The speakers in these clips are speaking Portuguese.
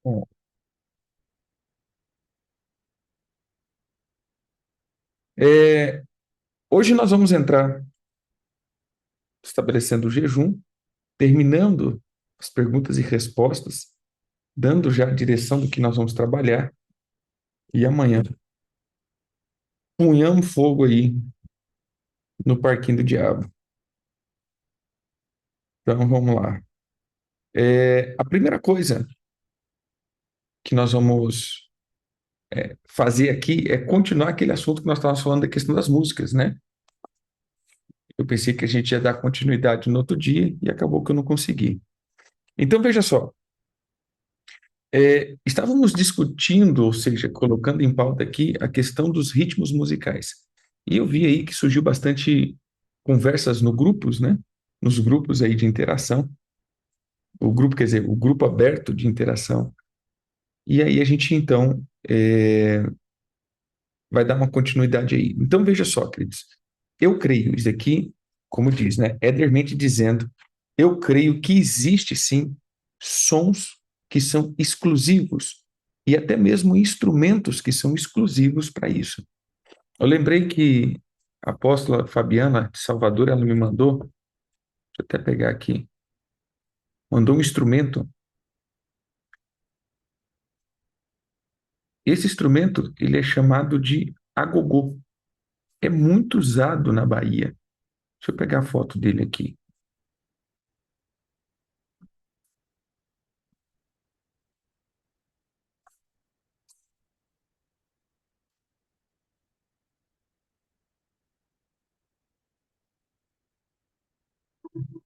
Bom, é, hoje nós vamos entrar estabelecendo o jejum, terminando as perguntas e respostas, dando já a direção do que nós vamos trabalhar, e amanhã punhamos fogo aí no Parquinho do Diabo. Então vamos lá. A primeira coisa que nós vamos fazer aqui é continuar aquele assunto que nós estávamos falando da questão das músicas, né? Eu pensei que a gente ia dar continuidade no outro dia e acabou que eu não consegui. Então veja só, estávamos discutindo, ou seja, colocando em pauta aqui a questão dos ritmos musicais. E eu vi aí que surgiu bastante conversas no grupos, né? Nos grupos aí de interação, o grupo, quer dizer, o grupo aberto de interação. E aí a gente então vai dar uma continuidade aí. Então veja só, queridos, eu creio, isso aqui, como diz, né? Edermente dizendo, eu creio que existe sim sons que são exclusivos e até mesmo instrumentos que são exclusivos para isso. Eu lembrei que a apóstola Fabiana de Salvador, ela me mandou, deixa eu até pegar aqui, mandou um instrumento. Esse instrumento, ele é chamado de agogô. É muito usado na Bahia. Deixa eu pegar a foto dele aqui.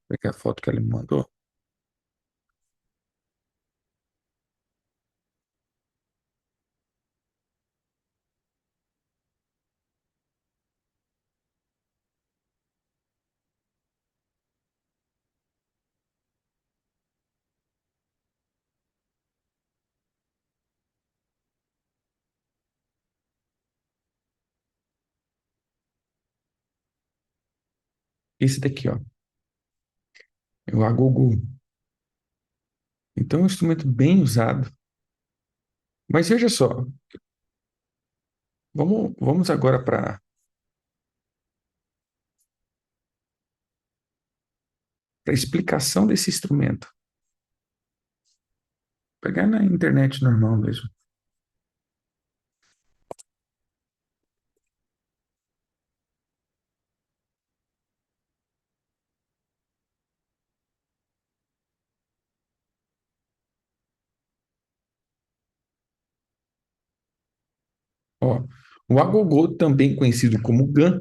Pegar a foto que ela me mandou. Esse daqui, ó, é o agogô. Então é um instrumento bem usado. Mas veja só, vamos agora para a explicação desse instrumento. Pegar na internet normal mesmo. Ó, o agogô, também conhecido como gan,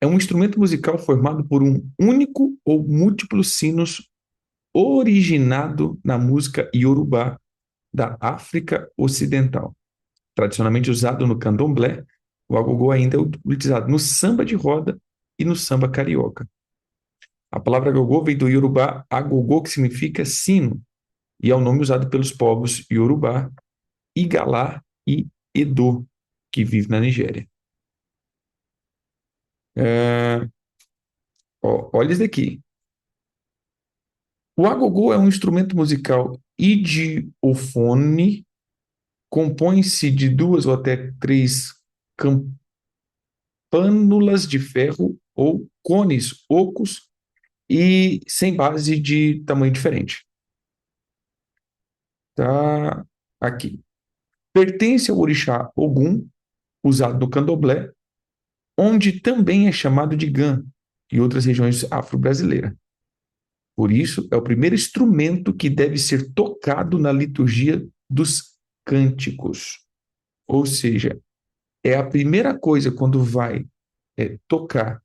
é um instrumento musical formado por um único ou múltiplos sinos originado na música iorubá da África Ocidental. Tradicionalmente usado no candomblé, o agogô ainda é utilizado no samba de roda e no samba carioca. A palavra agogô vem do iorubá agogô, que significa sino, e é o nome usado pelos povos iorubá, igalá e edo, que vivem na Nigéria. É, olha isso daqui. O agogô é um instrumento musical idiofone, compõe-se de duas ou até três campânulas de ferro ou cones ocos e sem base de tamanho diferente. Tá aqui. Pertence ao orixá Ogum, usado no candomblé, onde também é chamado de gan, em outras regiões afro-brasileiras. Por isso, é o primeiro instrumento que deve ser tocado na liturgia dos cânticos. Ou seja, é a primeira coisa quando vai tocar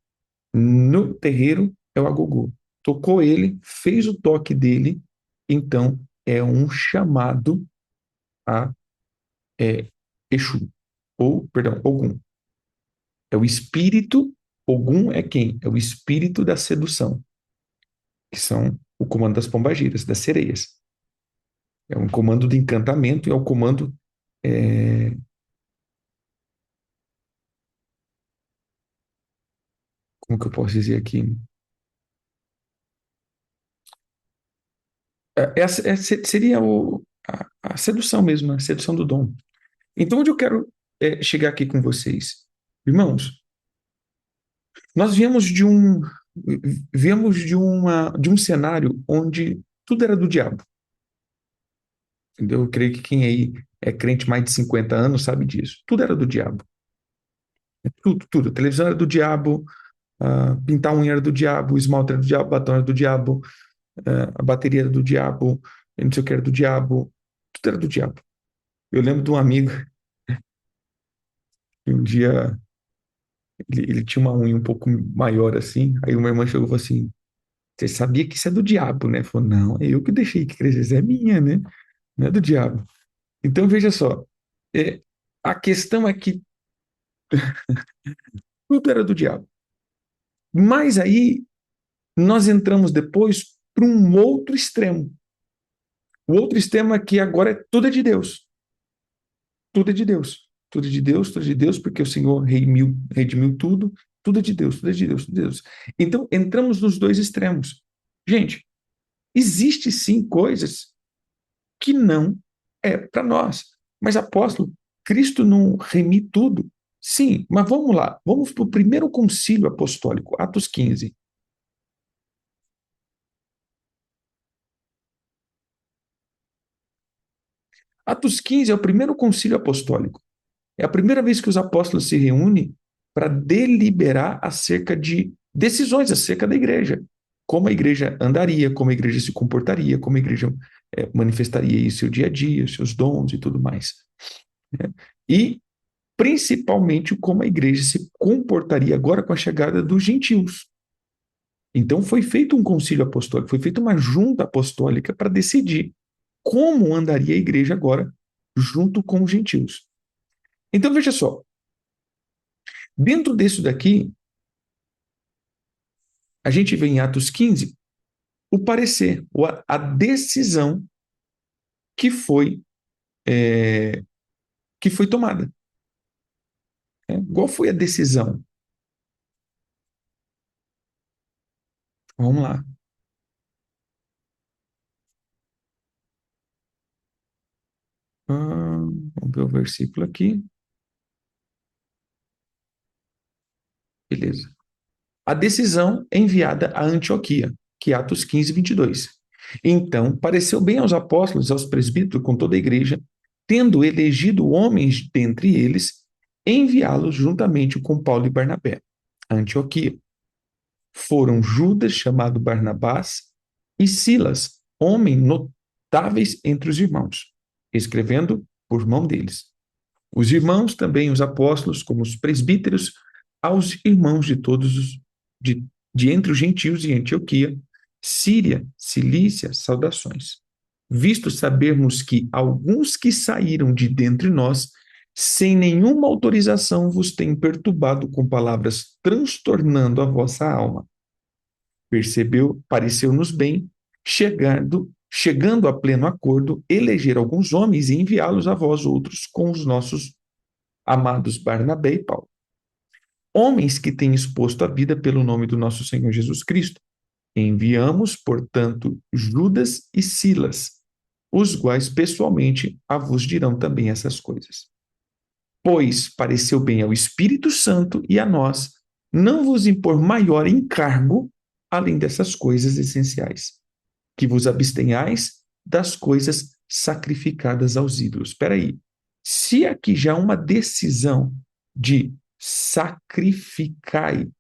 no terreiro, é o agogô. Tocou ele, fez o toque dele, então é um chamado a Exu, ou, perdão, Ogum. É o espírito, Ogum é quem? É o espírito da sedução, que são o comando das pombagiras, das sereias. É um comando de encantamento e é um comando. é, Como que eu posso dizer aqui? Seria o. a sedução mesmo, a sedução do dom. Então, onde eu quero chegar aqui com vocês? Irmãos, nós viemos de um cenário onde tudo era do diabo. Entendeu? Eu creio que quem aí é crente mais de 50 anos sabe disso. Tudo era do diabo. Tudo, tudo. A televisão era do diabo, pintar unha era do diabo, o esmalte era do diabo, o batom era do diabo, a bateria era do diabo, eu não sei o que era do diabo. Tudo era do diabo. Eu lembro de um amigo que um dia ele tinha uma unha um pouco maior assim, aí uma irmã chegou e falou assim, você sabia que isso é do diabo, né? Ele falou, não, é eu que deixei que crescesse, é minha, né? Não é do diabo. Então, veja só, é, a questão é que tudo era do diabo. Mas aí nós entramos depois para um outro extremo. O outro extremo é que agora tudo é de Deus. Tudo é de Deus. Tudo é de Deus, tudo é de Deus, porque o Senhor redimiu tudo. Tudo é de Deus, tudo é de Deus, tudo é de Deus. Então, entramos nos dois extremos. Gente, existe sim coisas que não é para nós. Mas, apóstolo, Cristo não remi tudo? Sim, mas vamos lá. Vamos para o primeiro concílio apostólico, Atos 15. Atos 15 é o primeiro concílio apostólico. É a primeira vez que os apóstolos se reúnem para deliberar acerca de decisões acerca da igreja. Como a igreja andaria, como a igreja se comportaria, como a igreja manifestaria em seu dia a dia, seus dons e tudo mais. Né? E, principalmente, como a igreja se comportaria agora com a chegada dos gentios. Então, foi feito um concílio apostólico, foi feita uma junta apostólica para decidir como andaria a igreja agora junto com os gentios. Então, veja só, dentro disso daqui, a gente vê em Atos 15 o parecer, a decisão que foi, é, que foi tomada. Né? Qual foi a decisão? Vamos lá. Vamos ver o versículo aqui. Beleza. A decisão é enviada a Antioquia, que é Atos 15, 22. Então, pareceu bem aos apóstolos, aos presbíteros, com toda a igreja, tendo elegido homens dentre eles, enviá-los juntamente com Paulo e Barnabé a Antioquia. Foram Judas, chamado Barnabás, e Silas, homens notáveis entre os irmãos, escrevendo por mão deles. Os irmãos, também os apóstolos, como os presbíteros, aos irmãos de todos de entre os gentios em Antioquia, Síria, Cilícia, saudações. Visto sabermos que alguns que saíram de dentre nós, sem nenhuma autorização, vos têm perturbado com palavras, transtornando a vossa alma. Pareceu-nos bem, chegando a pleno acordo, eleger alguns homens e enviá-los a vós outros com os nossos amados Barnabé e Paulo. Homens que têm exposto a vida pelo nome do nosso Senhor Jesus Cristo. Enviamos, portanto, Judas e Silas, os quais pessoalmente a vos dirão também essas coisas. Pois pareceu bem ao Espírito Santo e a nós não vos impor maior encargo além dessas coisas essenciais, que vos abstenhais das coisas sacrificadas aos ídolos. Espera aí. Se aqui já há uma decisão de sacrificai,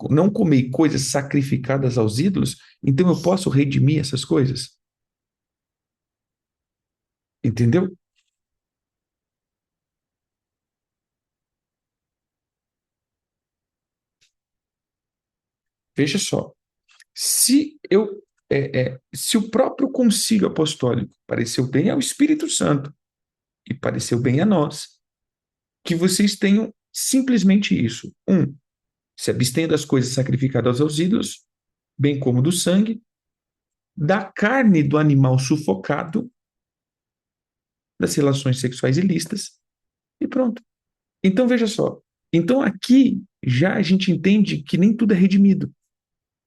não comer coisas sacrificadas aos ídolos, então eu posso redimir essas coisas? Entendeu? Veja só. Se o próprio concílio apostólico pareceu bem ao Espírito Santo e pareceu bem a nós, que vocês tenham simplesmente isso. Se abstenha das coisas sacrificadas aos ídolos, bem como do sangue, da carne do animal sufocado, das relações sexuais ilícitas, e pronto. Então, veja só. Então, aqui já a gente entende que nem tudo é redimido.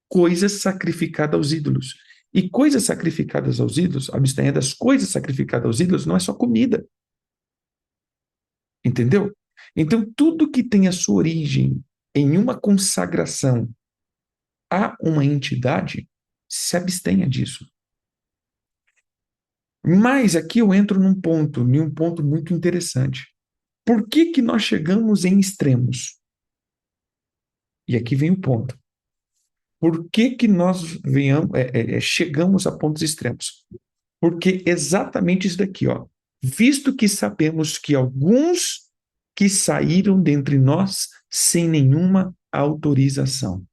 Coisas sacrificadas aos ídolos. E coisas sacrificadas aos ídolos, abstenha das coisas sacrificadas aos ídolos, não é só comida. Entendeu? Então, tudo que tem a sua origem em uma consagração a uma entidade, se abstenha disso. Mas aqui eu entro em um ponto muito interessante. Por que que nós chegamos em extremos? E aqui vem o ponto. Por que que nós chegamos a pontos extremos? Porque exatamente isso daqui, ó. Visto que sabemos que alguns que saíram dentre nós sem nenhuma autorização.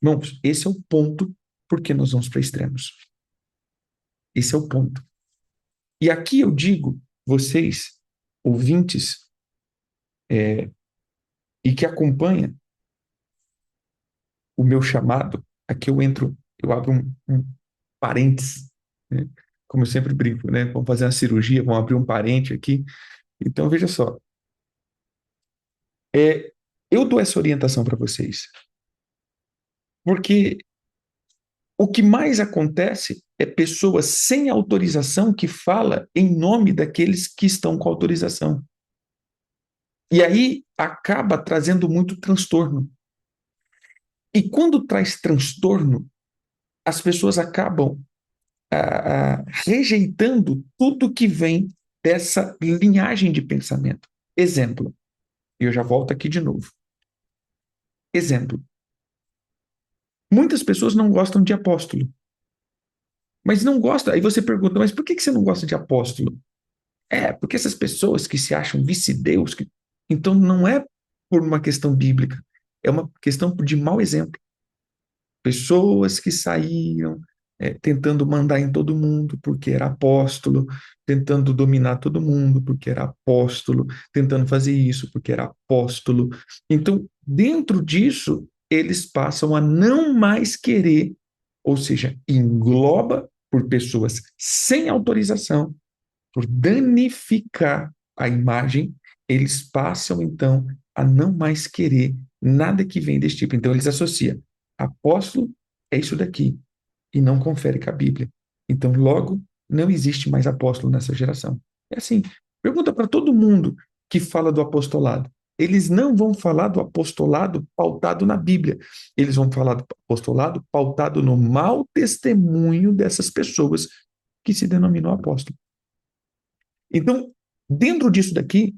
Irmãos, esse é o ponto porque nós vamos para extremos. Esse é o ponto. E aqui eu digo, vocês, ouvintes, e que acompanham o meu chamado, aqui eu abro um parênteses, né? Como eu sempre brinco, né? Vamos fazer uma cirurgia, vamos abrir um parente aqui. Então, veja só, eu dou essa orientação para vocês, porque o que mais acontece é pessoas sem autorização que fala em nome daqueles que estão com autorização. E aí acaba trazendo muito transtorno. E quando traz transtorno, as pessoas acabam rejeitando tudo que vem dessa linhagem de pensamento. Exemplo, e eu já volto aqui de novo. Exemplo, muitas pessoas não gostam de apóstolo, mas não gostam. Aí você pergunta, mas por que você não gosta de apóstolo? Porque essas pessoas que se acham vice-deus, então não é por uma questão bíblica, é uma questão de mau exemplo. Pessoas que saíram tentando mandar em todo mundo porque era apóstolo, tentando dominar todo mundo porque era apóstolo, tentando fazer isso porque era apóstolo. Então, dentro disso, eles passam a não mais querer, ou seja, engloba por pessoas sem autorização, por danificar a imagem, eles passam então a não mais querer nada que vem desse tipo. Então, eles associam apóstolo é isso daqui e não confere com a Bíblia. Então, logo, não existe mais apóstolo nessa geração. É assim, pergunta para todo mundo que fala do apostolado. Eles não vão falar do apostolado pautado na Bíblia. Eles vão falar do apostolado pautado no mau testemunho dessas pessoas que se denominam apóstolo. Então, dentro disso daqui,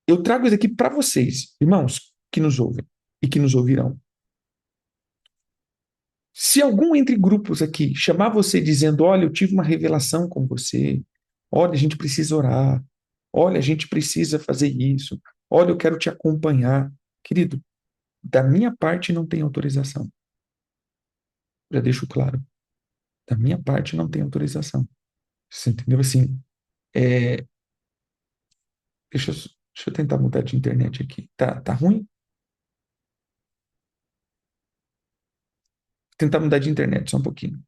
eu trago isso aqui para vocês, irmãos, que nos ouvem e que nos ouvirão. Se algum entre grupos aqui chamar você dizendo, olha, eu tive uma revelação com você, olha, a gente precisa orar, olha, a gente precisa fazer isso, olha, eu quero te acompanhar. Querido, da minha parte não tem autorização. Já deixo claro. Da minha parte não tem autorização. Você entendeu? Assim, é... deixa eu tentar mudar de internet aqui. Tá ruim? Tentar mudar de internet só um pouquinho.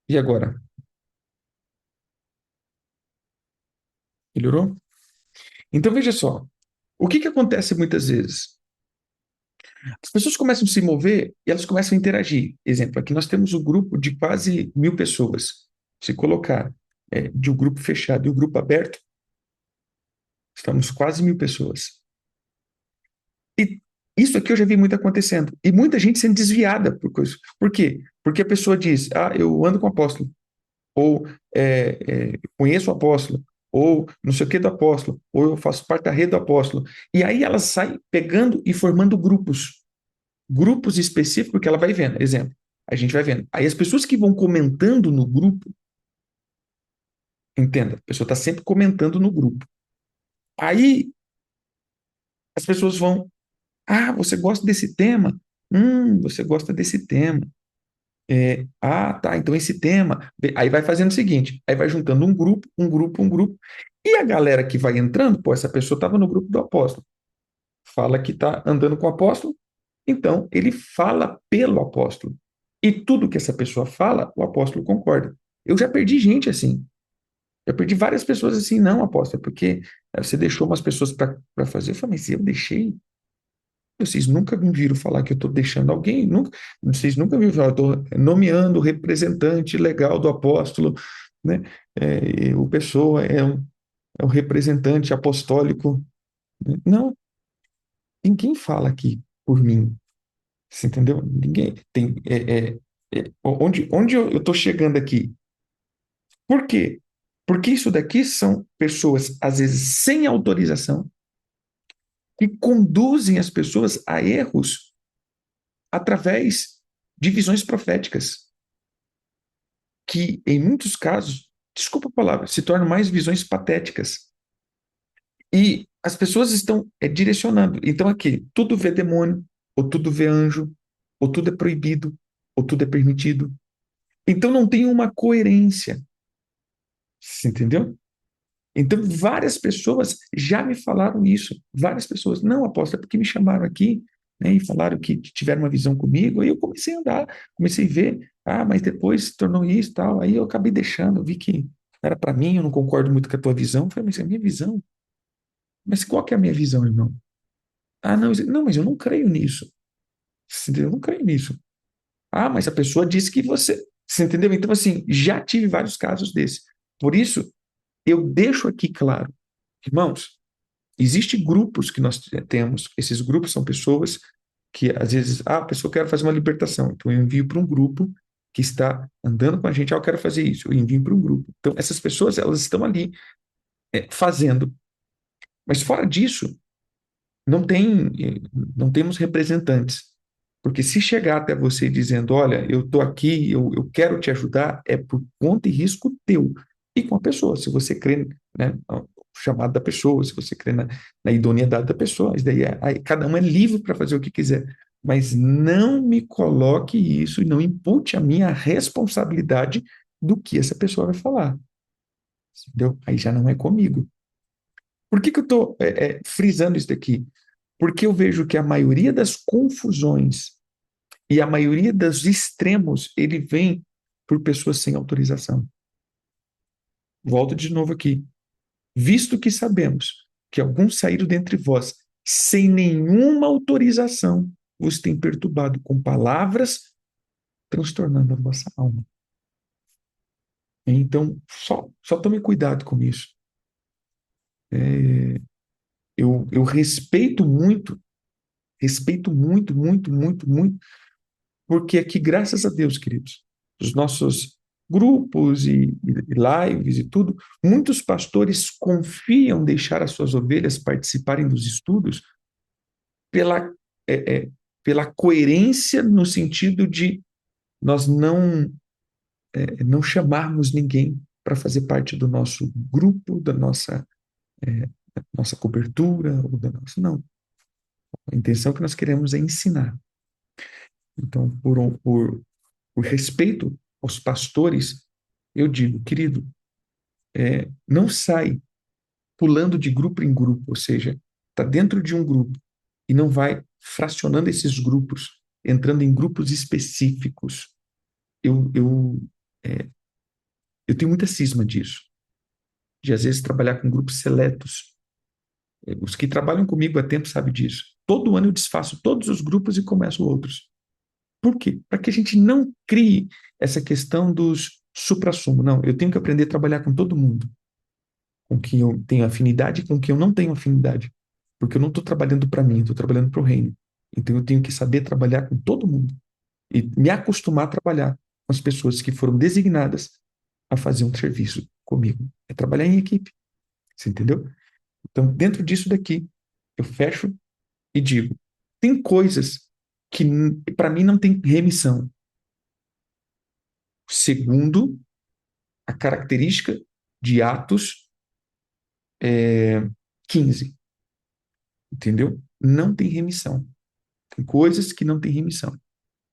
E agora? Melhorou? Então veja só. O que acontece muitas vezes? As pessoas começam a se mover e elas começam a interagir. Exemplo, aqui nós temos um grupo de quase 1.000 pessoas. Se colocar de um grupo fechado e um grupo aberto, estamos quase 1.000 pessoas. E isso aqui eu já vi muito acontecendo. E muita gente sendo desviada por coisas. Por quê? Porque a pessoa diz, eu ando com o apóstolo. Ou conheço o apóstolo. Ou não sei o que do apóstolo. Ou eu faço parte da rede do apóstolo. E aí ela sai pegando e formando grupos específicos que ela vai vendo. Exemplo, a gente vai vendo. Aí as pessoas que vão comentando no grupo, entenda, a pessoa está sempre comentando no grupo. Aí as pessoas vão, você gosta desse tema? Você gosta desse tema. Tá, então esse tema. Aí vai fazendo o seguinte, aí vai juntando um grupo, um grupo, um grupo. E a galera que vai entrando, essa pessoa estava no grupo do apóstolo. Fala que está andando com o apóstolo, então ele fala pelo apóstolo. E tudo que essa pessoa fala, o apóstolo concorda. Eu já perdi gente assim. Eu perdi várias pessoas assim, não, apóstolo, porque você deixou umas pessoas para fazer. Eu falei, mas eu deixei. Vocês nunca me viram falar que eu estou deixando alguém, nunca, vocês nunca me viram falar, eu estou nomeando o representante legal do apóstolo, né? O pessoa é um representante apostólico. Não, ninguém fala aqui por mim, você entendeu? Ninguém tem. Onde eu estou chegando aqui? Por quê? Porque isso daqui são pessoas, às vezes, sem autorização, que conduzem as pessoas a erros através de visões proféticas, que, em muitos casos, desculpa a palavra, se tornam mais visões patéticas. E as pessoas estão direcionando. Então, aqui, tudo vê demônio, ou tudo vê anjo, ou tudo é proibido, ou tudo é permitido. Então, não tem uma coerência. Você entendeu? Então, várias pessoas já me falaram isso. Várias pessoas. Não, apóstolo, é porque me chamaram aqui, né, e falaram que tiveram uma visão comigo. Aí eu comecei a andar, comecei a ver. Ah, mas depois se tornou isso e tal. Aí eu acabei deixando, eu vi que era para mim, eu não concordo muito com a tua visão. Eu falei, mas é a minha visão. Mas qual que é a minha visão, irmão? Ah, não, não, mas eu não creio nisso. Você entendeu? Eu não creio nisso. Ah, mas a pessoa disse que você. Você entendeu? Então, assim, já tive vários casos desses. Por isso, eu deixo aqui claro, irmãos, existem grupos que nós temos, esses grupos são pessoas que às vezes, a pessoa quer fazer uma libertação, então eu envio para um grupo que está andando com a gente, eu quero fazer isso, eu envio para um grupo. Então essas pessoas, elas estão ali fazendo, mas fora disso, não tem, não temos representantes, porque se chegar até você dizendo, olha, eu estou aqui, eu quero te ajudar, é por conta e risco teu e com a pessoa. Se você crê, né, no chamado da pessoa, se você crê na idoneidade da pessoa, isso daí aí cada um é livre para fazer o que quiser. Mas não me coloque isso e não impute a minha responsabilidade do que essa pessoa vai falar. Entendeu? Aí já não é comigo. Por que eu estou frisando isso daqui? Porque eu vejo que a maioria das confusões e a maioria dos extremos, ele vem por pessoas sem autorização. Volto de novo aqui. Visto que sabemos que alguns saíram dentre vós sem nenhuma autorização, vos tem perturbado com palavras, transtornando a vossa alma. Então, só tome cuidado com isso. Eu respeito muito, muito, muito, muito, porque aqui, graças a Deus, queridos, os nossos grupos e lives e tudo, muitos pastores confiam deixar as suas ovelhas participarem dos estudos pela, é, é, pela coerência no sentido de nós não chamarmos ninguém para fazer parte do nosso grupo, da nossa cobertura, ou da nossa. Não. A intenção que nós queremos é ensinar. Então, por respeito aos pastores, eu digo, querido, não sai pulando de grupo em grupo, ou seja, está dentro de um grupo e não vai fracionando esses grupos, entrando em grupos específicos. Eu, eu, é, eu tenho muita cisma disso, de às vezes trabalhar com grupos seletos. Os que trabalham comigo há tempo sabem disso. Todo ano eu desfaço todos os grupos e começo outros. Por quê? Para que a gente não crie essa questão dos suprassumo. Não, eu tenho que aprender a trabalhar com todo mundo, com quem eu tenho afinidade e com quem eu não tenho afinidade. Porque eu não estou trabalhando para mim, estou trabalhando para o reino. Então eu tenho que saber trabalhar com todo mundo e me acostumar a trabalhar com as pessoas que foram designadas a fazer um serviço comigo. É trabalhar em equipe. Você entendeu? Então, dentro disso daqui, eu fecho e digo: tem coisas que para mim não tem remissão. Segundo a característica de Atos 15, entendeu? Não tem remissão. Tem coisas que não tem remissão.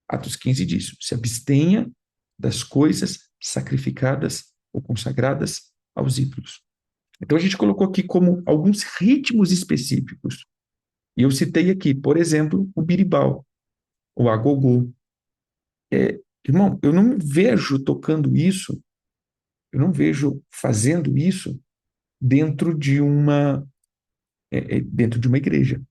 Atos 15 diz: se abstenha das coisas sacrificadas ou consagradas aos ídolos. Então a gente colocou aqui como alguns ritmos específicos. E eu citei aqui, por exemplo, o biribau, o agogô. Irmão, eu não me vejo tocando isso, eu não vejo fazendo isso dentro de dentro de uma igreja.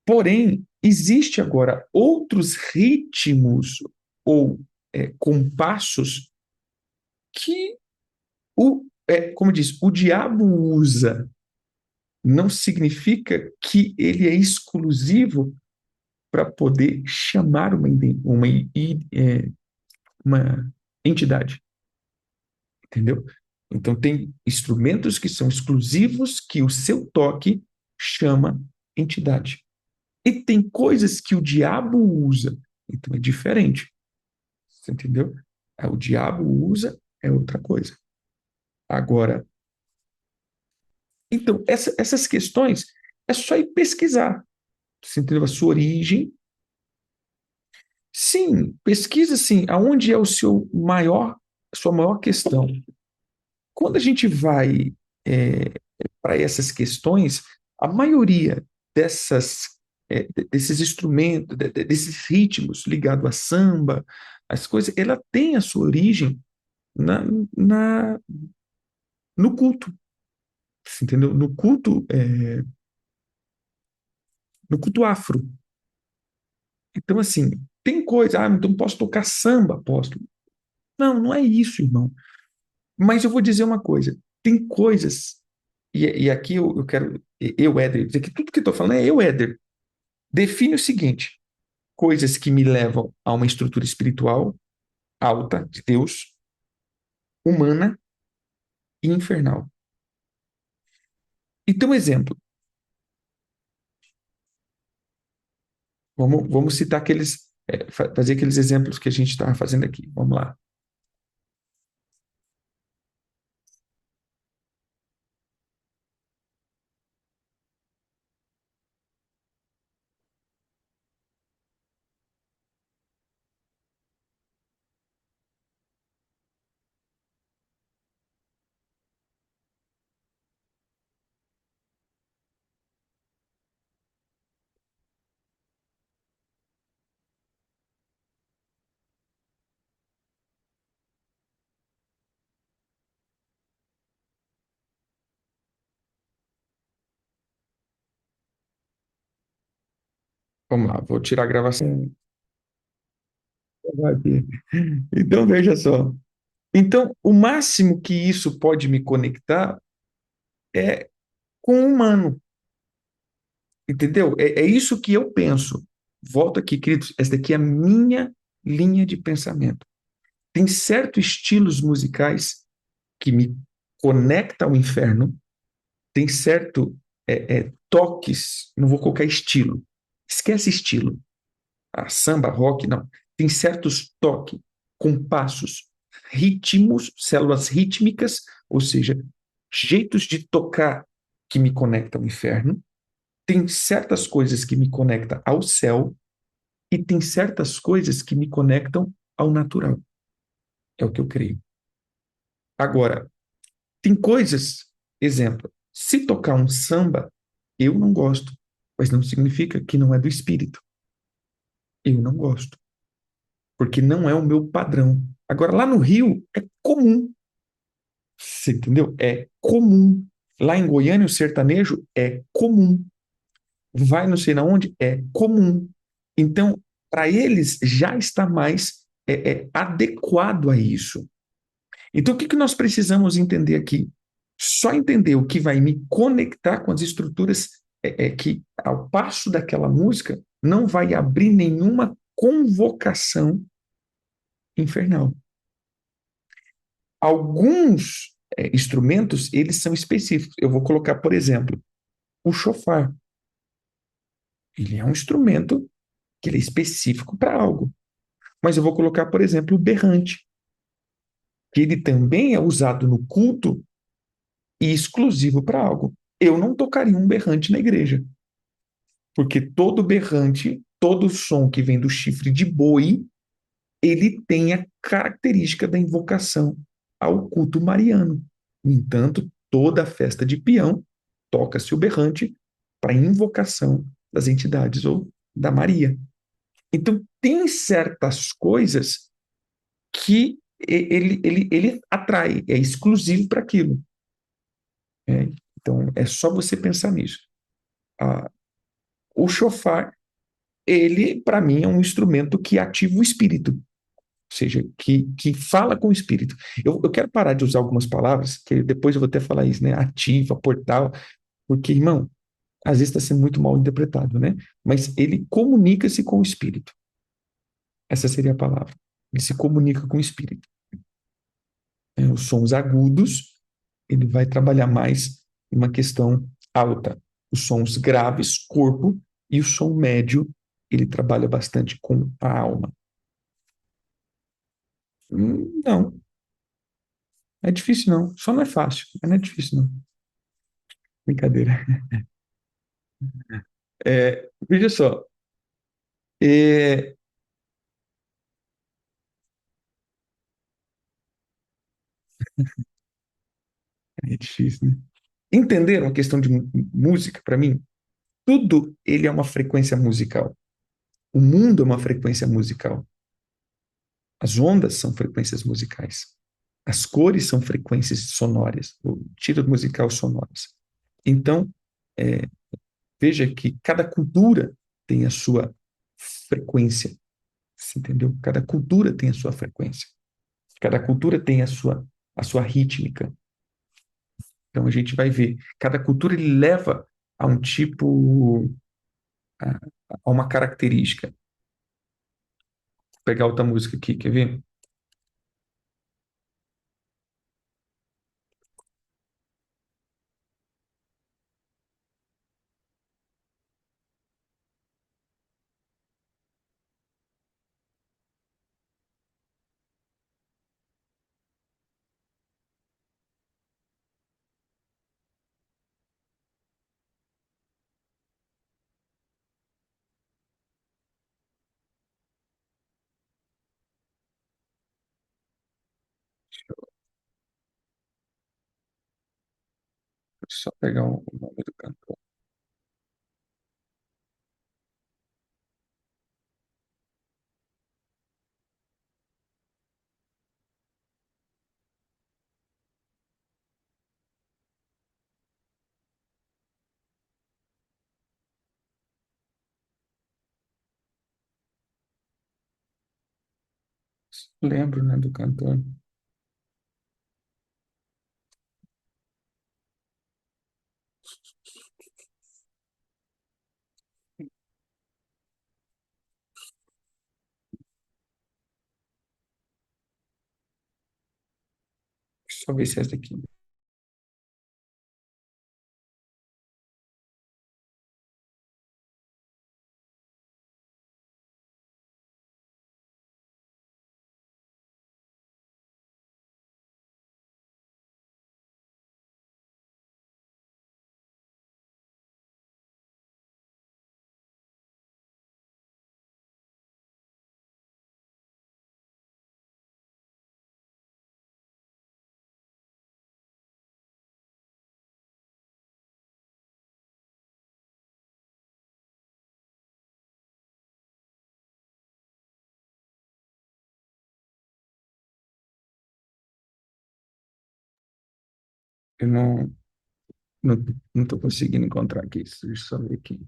Porém, existe agora outros ritmos ou compassos que como diz, o diabo usa. Não significa que ele é exclusivo para poder chamar uma entidade, entendeu? Então, tem instrumentos que são exclusivos que o seu toque chama entidade. E tem coisas que o diabo usa, então é diferente, você entendeu? O diabo usa é outra coisa. Agora, então, essas questões é só ir pesquisar, você entendeu? A sua origem. Sim, pesquisa sim, aonde é o seu maior, sua maior questão. Quando a gente vai é, para essas questões, a maioria desses instrumentos, desses ritmos ligados a samba, as coisas, ela tem a sua origem na, na, no culto, você entendeu? No culto afro. Então, assim, tem coisa, então posso tocar samba, posso. Não, não é isso, irmão. Mas eu vou dizer uma coisa: tem coisas, e aqui eu quero, Éder, dizer que tudo que eu estou falando é Éder. Define o seguinte: coisas que me levam a uma estrutura espiritual alta de Deus, humana e infernal. Então, exemplo, vamos citar fazer aqueles exemplos que a gente estava fazendo aqui. Vamos lá. Vamos lá, vou tirar a gravação. Vai ver. Então, veja só. Então, o máximo que isso pode me conectar é com o humano. Entendeu? É isso que eu penso. Volto aqui, queridos. Essa daqui é a minha linha de pensamento. Tem certos estilos musicais que me conectam ao inferno, tem certo toques, não vou colocar estilo. Esquece estilo. Samba, rock, não. Tem certos toques, compassos, ritmos, células rítmicas, ou seja, jeitos de tocar que me conectam ao inferno, tem certas coisas que me conectam ao céu e tem certas coisas que me conectam ao natural. É o que eu creio. Agora, tem coisas, exemplo, se tocar um samba, eu não gosto, mas não significa que não é do espírito. Eu não gosto, porque não é o meu padrão. Agora, lá no Rio, é comum, você entendeu? É comum. Lá em Goiânia, o sertanejo é comum. Vai não sei na onde, é comum. Então, para eles, já está mais adequado a isso. Então, o que nós precisamos entender aqui? Só entender o que vai me conectar com as estruturas que, ao passo daquela música, não vai abrir nenhuma convocação infernal. Alguns instrumentos, eles são específicos. Eu vou colocar, por exemplo, o chofar. Ele é um instrumento que ele é específico para algo. Mas eu vou colocar, por exemplo, o berrante, que ele também é usado no culto e exclusivo para algo. Eu não tocaria um berrante na igreja, porque todo berrante, todo som que vem do chifre de boi, ele tem a característica da invocação ao culto mariano. No entanto, toda festa de peão toca-se o berrante para invocação das entidades ou da Maria. Então, tem certas coisas que ele atrai, é exclusivo para aquilo. Né? Então, é só você pensar nisso. Ah, o chofar, ele, para mim, é um instrumento que ativa o espírito, ou seja, que fala com o espírito. Eu quero parar de usar algumas palavras, que depois eu vou até falar isso, né? Ativa, portal, porque, irmão, às vezes está sendo muito mal interpretado, né? Mas ele comunica-se com o espírito. Essa seria a palavra. Ele se comunica com o espírito. Os sons agudos, ele vai trabalhar mais uma questão alta. Os sons graves, corpo, e o som médio, ele trabalha bastante com a alma. Não, é difícil não. Só não é fácil, mas não é difícil não. Brincadeira. Veja só, é, é difícil, né? Entenderam a questão de música para mim? Tudo ele é uma frequência musical. O mundo é uma frequência musical. As ondas são frequências musicais. As cores são frequências sonoras, o tiro musical sonoras. Então, é, veja que cada cultura tem a sua frequência, você entendeu? Cada cultura tem a sua frequência. Cada cultura tem a sua rítmica. Então, a gente vai ver, cada cultura ele leva a um tipo, a, a uma característica. Vou pegar outra música aqui, quer ver? Deixa eu só pegar o nome do cantor. Lembro, né, do cantor. Deixa eu só ver se é essa aqui. Eu não, não tô conseguindo encontrar aqui. Deixa eu só ver aqui.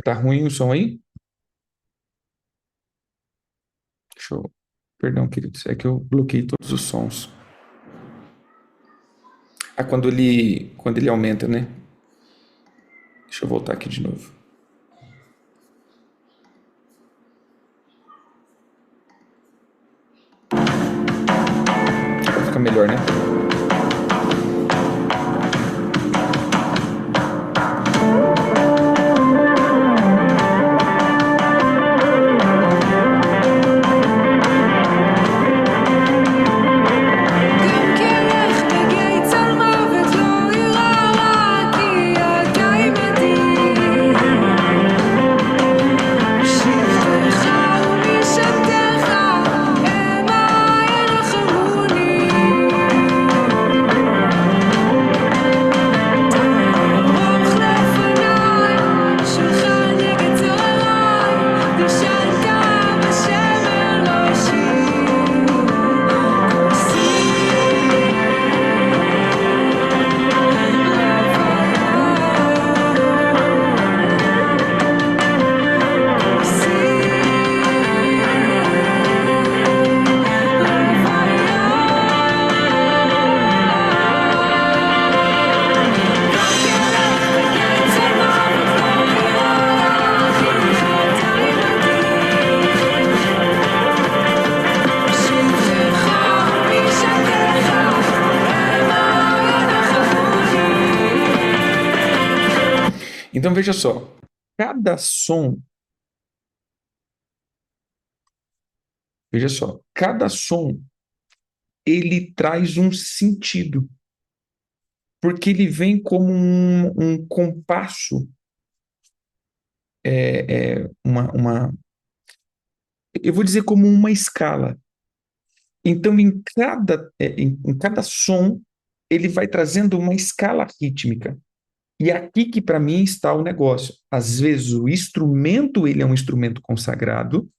Tá ruim o som aí? Deixa eu... Perdão, querido. É que eu bloqueei todos os sons. Ah, quando ele aumenta, né? Deixa eu voltar aqui de novo. Vai ficar melhor, né? Então veja só, cada som, veja só, cada som ele traz um sentido, porque ele vem como um compasso, eu vou dizer como uma escala. Então, em cada som, ele vai trazendo uma escala rítmica. E aqui que para mim está o negócio. Às vezes o instrumento ele é um instrumento consagrado,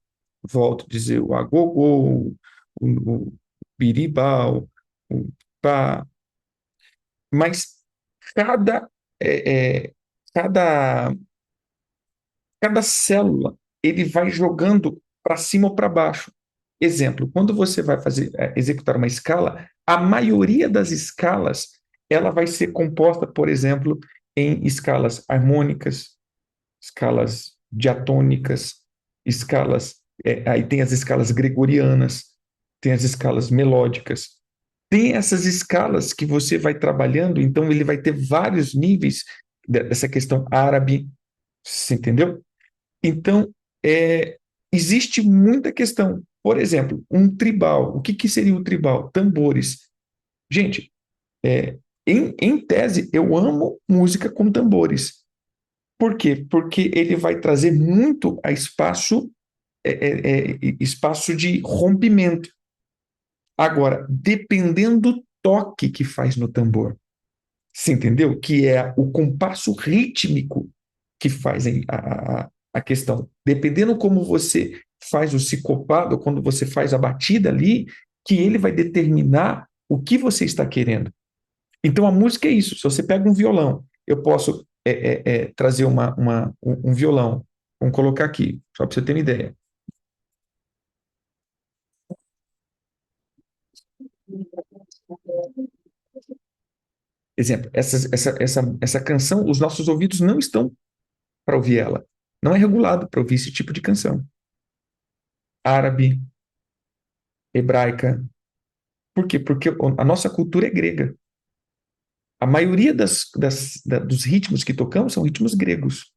volto a dizer o agogô, o birimbau, o pá, mas cada é, é, cada cada célula ele vai jogando para cima ou para baixo. Exemplo, quando você vai executar uma escala, a maioria das escalas ela vai ser composta, por exemplo, em escalas harmônicas, escalas diatônicas, escalas, aí tem as escalas gregorianas, tem as escalas melódicas, tem essas escalas que você vai trabalhando, então ele vai ter vários níveis dessa questão árabe, você entendeu? Então, é, existe muita questão. Por exemplo, um tribal. O que, que seria o tribal? Tambores. Gente, é, em tese, eu amo música com tambores. Por quê? Porque ele vai trazer muito a espaço, espaço de rompimento. Agora, dependendo do toque que faz no tambor, você entendeu? Que é o compasso rítmico que faz a questão. Dependendo como você faz o sicopado, quando você faz a batida ali, que ele vai determinar o que você está querendo. Então a música é isso. Se você pega um violão, eu posso trazer um violão. Vamos colocar aqui, só para você ter uma ideia. Exemplo, essa canção, os nossos ouvidos não estão para ouvir ela. Não é regulado para ouvir esse tipo de canção. Árabe, hebraica. Por quê? Porque a nossa cultura é grega. A maioria dos ritmos que tocamos são ritmos gregos,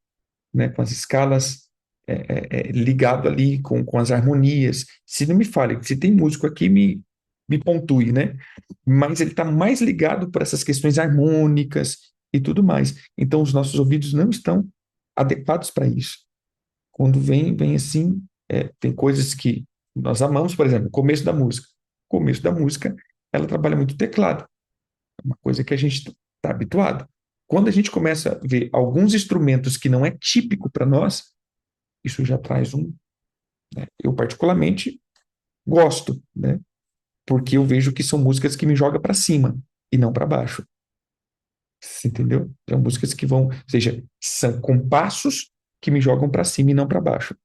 né? Com as escalas ligado ali com as harmonias. Se não me falha, se tem músico aqui, me pontue, né? Mas ele está mais ligado para essas questões harmônicas e tudo mais. Então, os nossos ouvidos não estão adequados para isso. Quando vem assim, tem coisas que nós amamos, por exemplo, o começo da música. O começo da música, ela trabalha muito teclado, é uma coisa que a gente está habituado. Quando a gente começa a ver alguns instrumentos que não é típico para nós, isso já traz um. Né? Eu, particularmente, gosto, né? Porque eu vejo que são músicas que me jogam para cima e não para baixo. Você entendeu? São músicas que vão, ou seja, são compassos que me jogam para cima e não para baixo.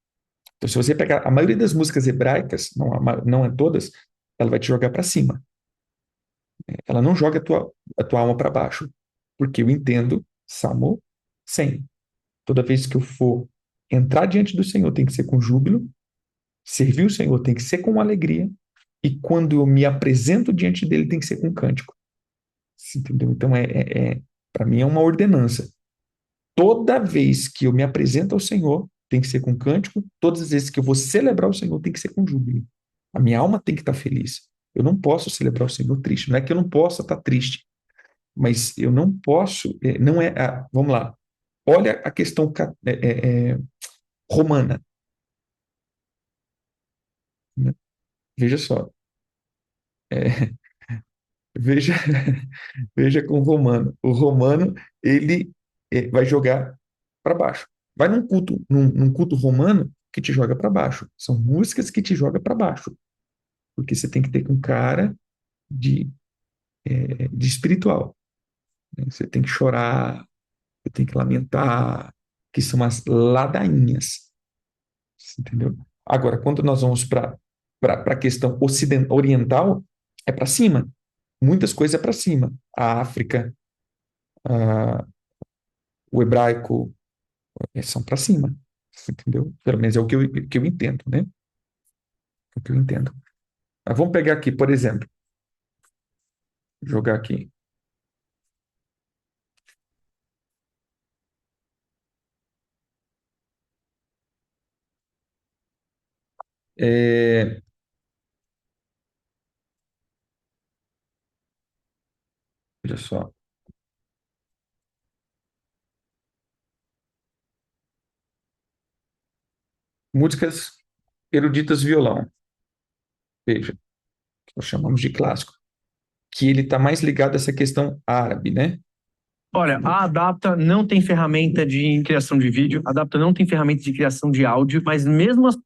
Então, se você pegar a maioria das músicas hebraicas, não é todas, ela vai te jogar para cima. Ela não joga a tua alma para baixo. Porque eu entendo Salmo 100. Toda vez que eu for entrar diante do Senhor, tem que ser com júbilo, servir o Senhor tem que ser com alegria, e quando eu me apresento diante dele, tem que ser com cântico. Você entendeu? Então, para mim, é uma ordenança. Toda vez que eu me apresento ao Senhor, tem que ser com cântico. Todas as vezes que eu vou celebrar o Senhor, tem que ser com júbilo. A minha alma tem que estar feliz. Eu não posso celebrar o Senhor triste. Não é que eu não possa estar triste, mas eu não posso. Não é. Vamos lá. Olha a questão romana. Né? Veja só. É, veja, veja com o romano. O romano ele vai jogar para baixo. Vai num culto romano que te joga para baixo. São músicas que te jogam para baixo, porque você tem que ter um cara de, de espiritual. Né? Você tem que chorar, você tem que lamentar, que são as ladainhas. Você entendeu? Agora, quando nós vamos para a questão oriental, é para cima. Muitas coisas é para cima. A África, a, o hebraico, são para cima. Você entendeu? Pelo menos é o que eu entendo, né? É o que eu entendo. Mas vamos pegar aqui, por exemplo, jogar aqui. É, Olha só, músicas eruditas violão, veja, que nós chamamos de clássico, que ele está mais ligado a essa questão árabe, né? Olha, a Adapta não tem ferramenta de criação de vídeo, a Adapta não tem ferramenta de criação de áudio, mas mesmo assim.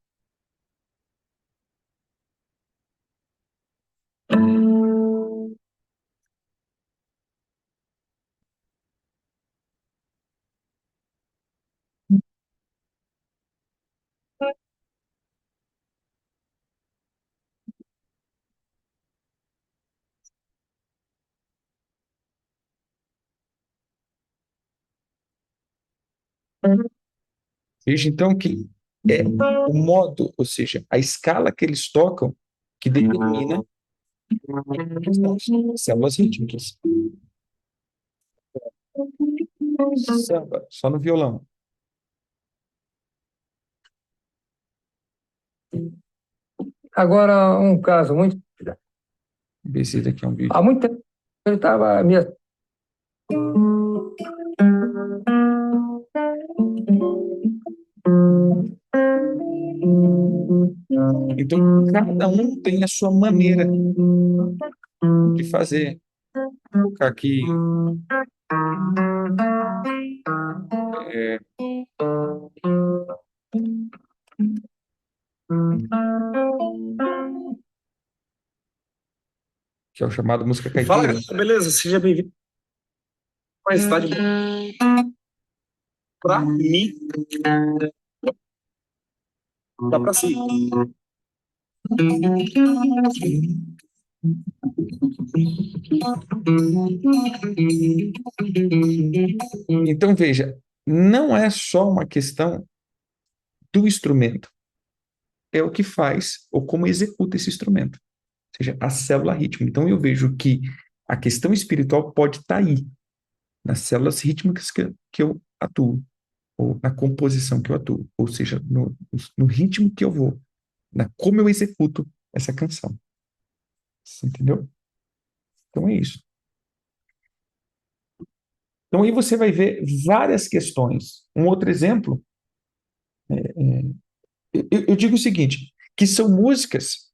Veja então que é o modo, ou seja, a escala que eles tocam que determina as células rítmicas. Samba, só no violão. Agora, um caso muito. Ver se esse daqui é um vídeo. Há muito tempo ele estava. Então, cada um tem a sua maneira de fazer. Vou colocar aqui, é, que é o chamado música Fala, caipira. galera, beleza? Seja bem-vindo mais tarde. Pra mim, dá pra si. Então, veja, não é só uma questão do instrumento, é o que faz ou como executa esse instrumento, ou seja, a célula rítmica. Então, eu vejo que a questão espiritual pode estar aí, nas células rítmicas que eu atuo, ou na composição que eu atuo, ou seja, no ritmo que eu vou, na como eu executo essa canção. Você entendeu? Então é isso. Então aí você vai ver várias questões. Um outro exemplo, eu digo o seguinte, que são músicas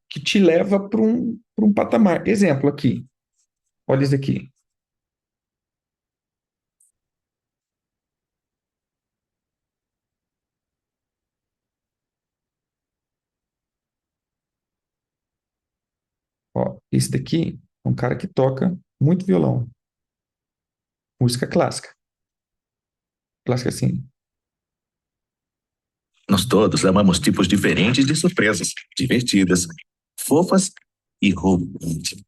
que te levam para um patamar. Exemplo aqui, olha isso aqui. Ó, esse daqui é um cara que toca muito violão, música clássica. Clássica assim. Nós todos amamos tipos diferentes de surpresas, divertidas, fofas e românticas.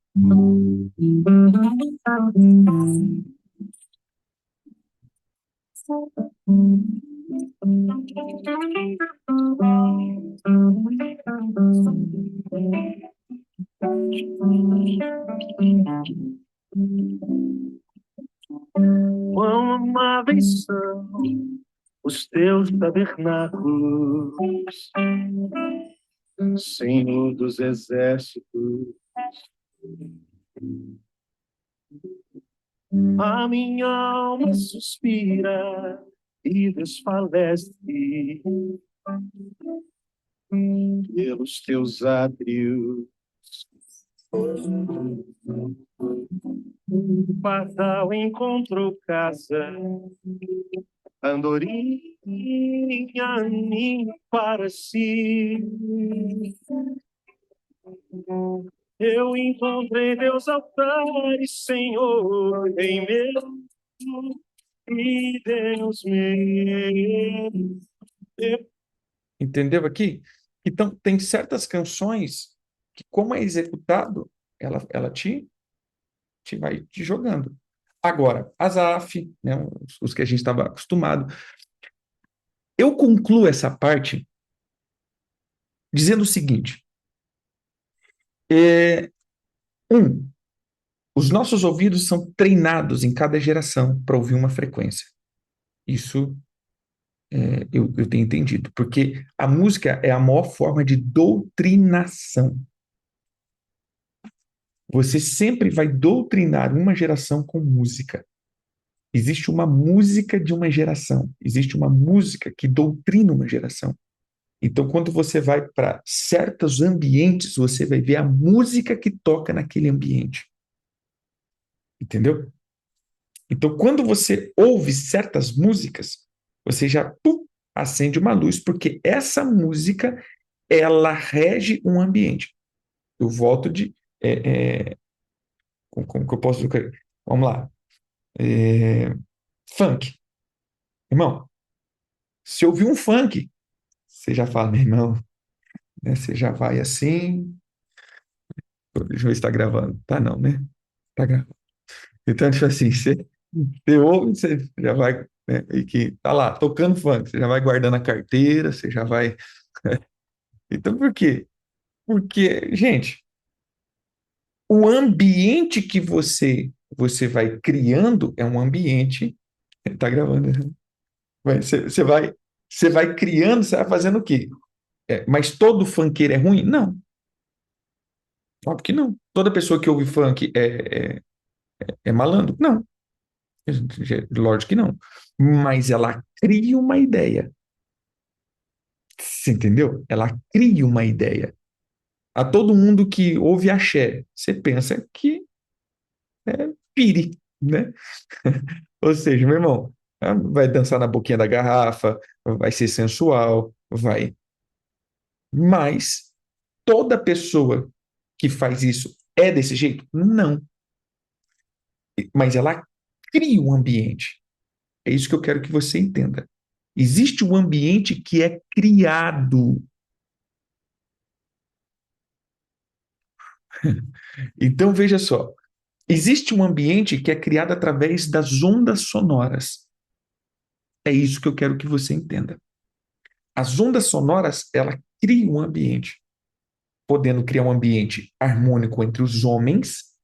Quão amáveis são os teus tabernáculos, Senhor dos exércitos. A minha alma suspira e desfalece pelos teus átrios. Pardal encontrou casa, andorinha ninho para si. Eu encontrei Deus altares, Senhor, em meu e Deus meu. Entendeu aqui? Então, tem certas canções que, como é executado, ela te vai te jogando. Agora, as AF, né, os que a gente estava acostumado, eu concluo essa parte dizendo o seguinte: é, um, os nossos ouvidos são treinados em cada geração para ouvir uma frequência. Isso eu tenho entendido, porque a música é a maior forma de doutrinação. Você sempre vai doutrinar uma geração com música. Existe uma música de uma geração, existe uma música que doutrina uma geração. Então, quando você vai para certos ambientes, você vai ver a música que toca naquele ambiente. Entendeu? Então, quando você ouve certas músicas, você já acende uma luz, porque essa música ela rege um ambiente. Eu volto de. Como que eu posso. Vamos lá. Funk. Irmão, se ouvir um funk, você já fala, meu irmão, né? Você já vai assim. Deixa eu ver se tá gravando. Tá não, né? Tá gravando. Então, tipo assim, você ouve, você já vai, né? E que tá lá, tocando funk, você já vai guardando a carteira, você já vai. Então, por quê? Porque, gente, o ambiente que você vai criando é um ambiente. Tá gravando, né? Você vai criando, você vai fazendo o quê? Mas todo funkeiro é ruim? Não, óbvio que não. Toda pessoa que ouve funk é malandro? Não, lógico que não. Mas ela cria uma ideia. Você entendeu? Ela cria uma ideia. A todo mundo que ouve axé, você pensa que é pire, né? Ou seja, meu irmão, vai dançar na boquinha da garrafa, vai ser sensual, vai. Mas toda pessoa que faz isso é desse jeito? Não. Mas ela cria um ambiente. É isso que eu quero que você entenda. Existe um ambiente que é criado. Então, veja só. Existe um ambiente que é criado através das ondas sonoras. É isso que eu quero que você entenda. As ondas sonoras, ela cria um ambiente, podendo criar um ambiente harmônico entre os homens,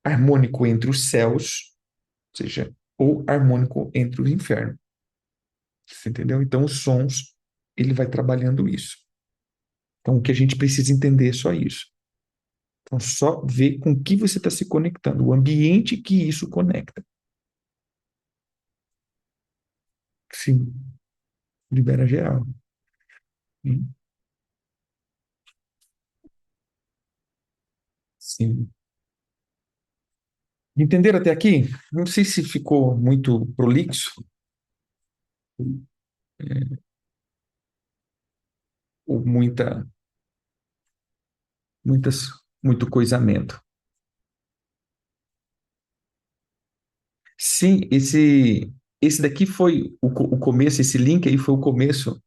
harmônico entre os céus, ou seja, ou harmônico entre o inferno. Você entendeu? Então, os sons, ele vai trabalhando isso. Então, o que a gente precisa entender é só isso. Então, só ver com que você está se conectando, o ambiente que isso conecta. Sim, libera geral. Sim. Sim. Entenderam até aqui? Não sei se ficou muito prolixo ou muitas, muito coisamento. Sim, esse daqui foi o começo, esse link aí foi o começo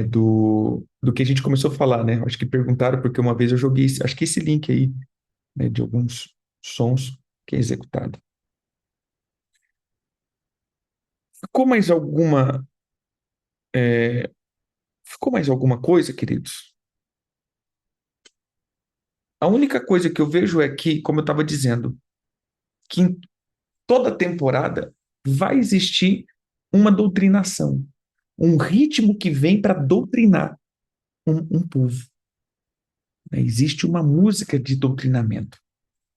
do que a gente começou a falar, né? Acho que perguntaram porque uma vez eu joguei, acho que esse link aí, né, de alguns sons que é executado. Ficou mais alguma, é, ficou mais alguma coisa, queridos? A única coisa que eu vejo é que, como eu estava dizendo, que em toda temporada vai existir uma doutrinação, um ritmo que vem para doutrinar um povo. Né? Existe uma música de doutrinamento.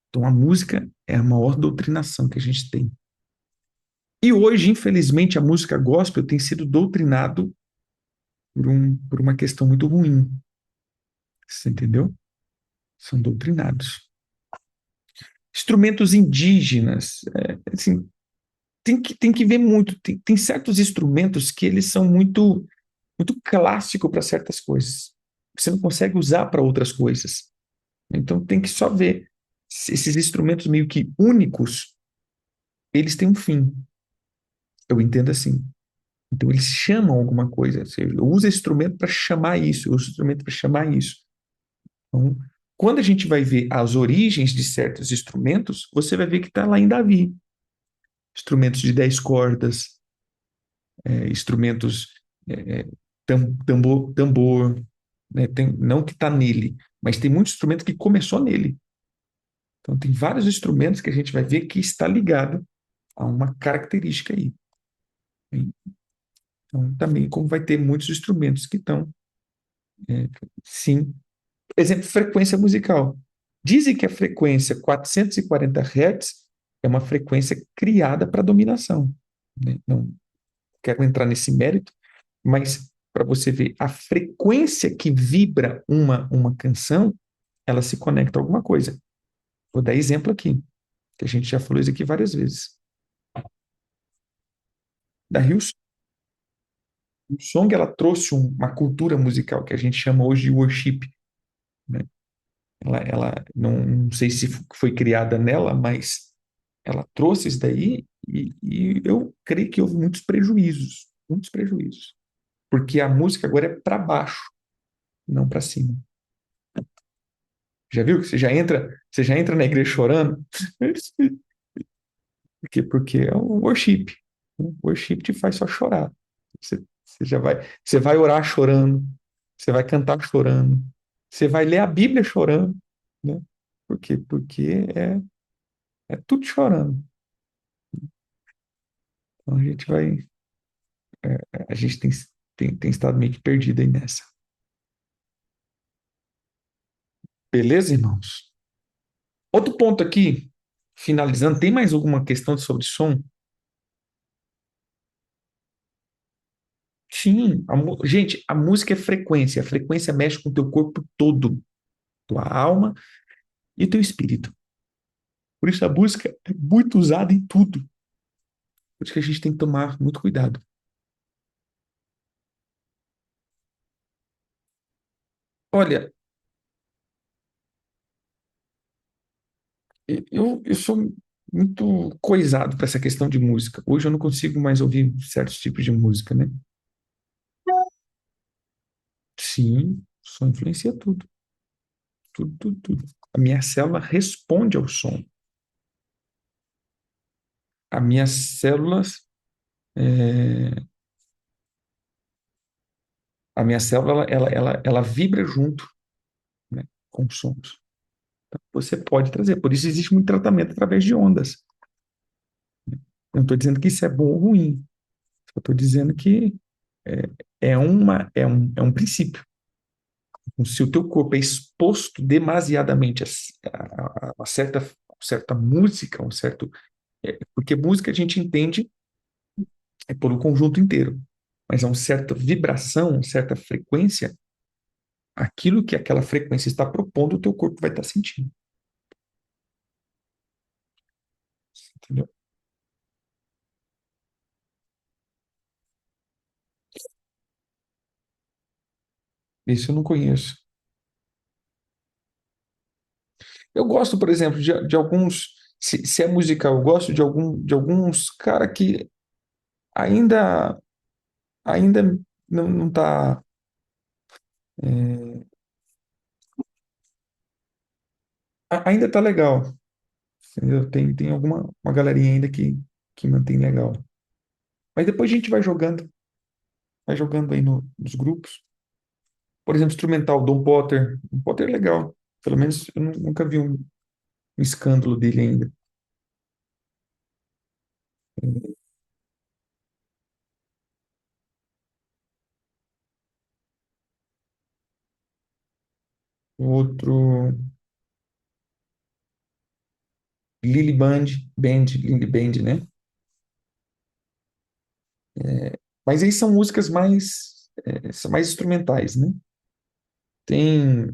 Então, a música é a maior doutrinação que a gente tem. E hoje, infelizmente, a música gospel tem sido doutrinado por uma questão muito ruim. Você entendeu? São doutrinados. Instrumentos indígenas, assim, tem que ver muito. Tem certos instrumentos que eles são muito clássicos para certas coisas. Você não consegue usar para outras coisas. Então tem que só ver. Esses instrumentos meio que únicos, eles têm um fim. Eu entendo assim. Então eles chamam alguma coisa. Você usa instrumento para chamar isso, usa instrumento para chamar isso. Então, quando a gente vai ver as origens de certos instrumentos, você vai ver que está lá em Davi. Instrumentos de 10 cordas, instrumentos, é, tambor, né? Não que está nele, mas tem muito instrumento que começou nele. Então, tem vários instrumentos que a gente vai ver que está ligado a uma característica aí. Então, também, como vai ter muitos instrumentos que estão, sim. Exemplo, frequência musical. Dizem que a frequência 440 Hz é uma frequência criada para dominação, né? Não quero entrar nesse mérito, mas para você ver, a frequência que vibra uma canção, ela se conecta a alguma coisa. Vou dar exemplo aqui, que a gente já falou isso aqui várias vezes. Da Hillsong, ela trouxe uma cultura musical que a gente chama hoje de worship, né? Ela não sei se foi criada nela, mas ela trouxe isso daí e eu creio que houve muitos prejuízos, porque a música agora é para baixo, não para cima. Já viu que você já entra na igreja chorando? Porque é um worship. O worship te faz só chorar. Você vai orar chorando, você vai cantar chorando, você vai ler a Bíblia chorando, né? Por quê? Porque é tudo chorando. Então a gente tem estado meio que perdido aí nessa. Beleza, irmãos? Outro ponto aqui, finalizando, tem mais alguma questão sobre som? Sim, gente, a música é frequência. A frequência mexe com o teu corpo todo, tua alma e teu espírito. Por isso a música é muito usada em tudo. Por isso que a gente tem que tomar muito cuidado. Olha, eu sou muito coisado para essa questão de música. Hoje eu não consigo mais ouvir certos tipos de música, né? Sim, som influencia tudo. Tudo, tudo, tudo. A minha célula responde ao som. As minhas células, é, a minha célula, ela vibra junto, né, com os sons. Então, você pode trazer. Por isso existe muito tratamento através de ondas. Eu não estou dizendo que isso é bom ou ruim. Eu estou dizendo que é, é um princípio. Então, se o teu corpo é exposto demasiadamente a uma certa música, porque música a gente entende pelo conjunto inteiro, mas a uma certa vibração, uma certa frequência, aquilo que aquela frequência está propondo, o teu corpo vai estar sentindo. Entendeu? Isso eu não conheço. Eu gosto, por exemplo, de alguns. Se é musical, eu gosto de alguns cara que ainda, ainda não tá. Ainda tá legal. Entendeu? Tem uma galerinha ainda que mantém legal. Mas depois a gente vai jogando aí nos grupos. Por exemplo, instrumental, Dom Potter. Dom Potter é legal. Pelo menos eu nunca vi um escândalo dele ainda. O outro, Lily Band, né? Mas aí são músicas são mais instrumentais, né? Tem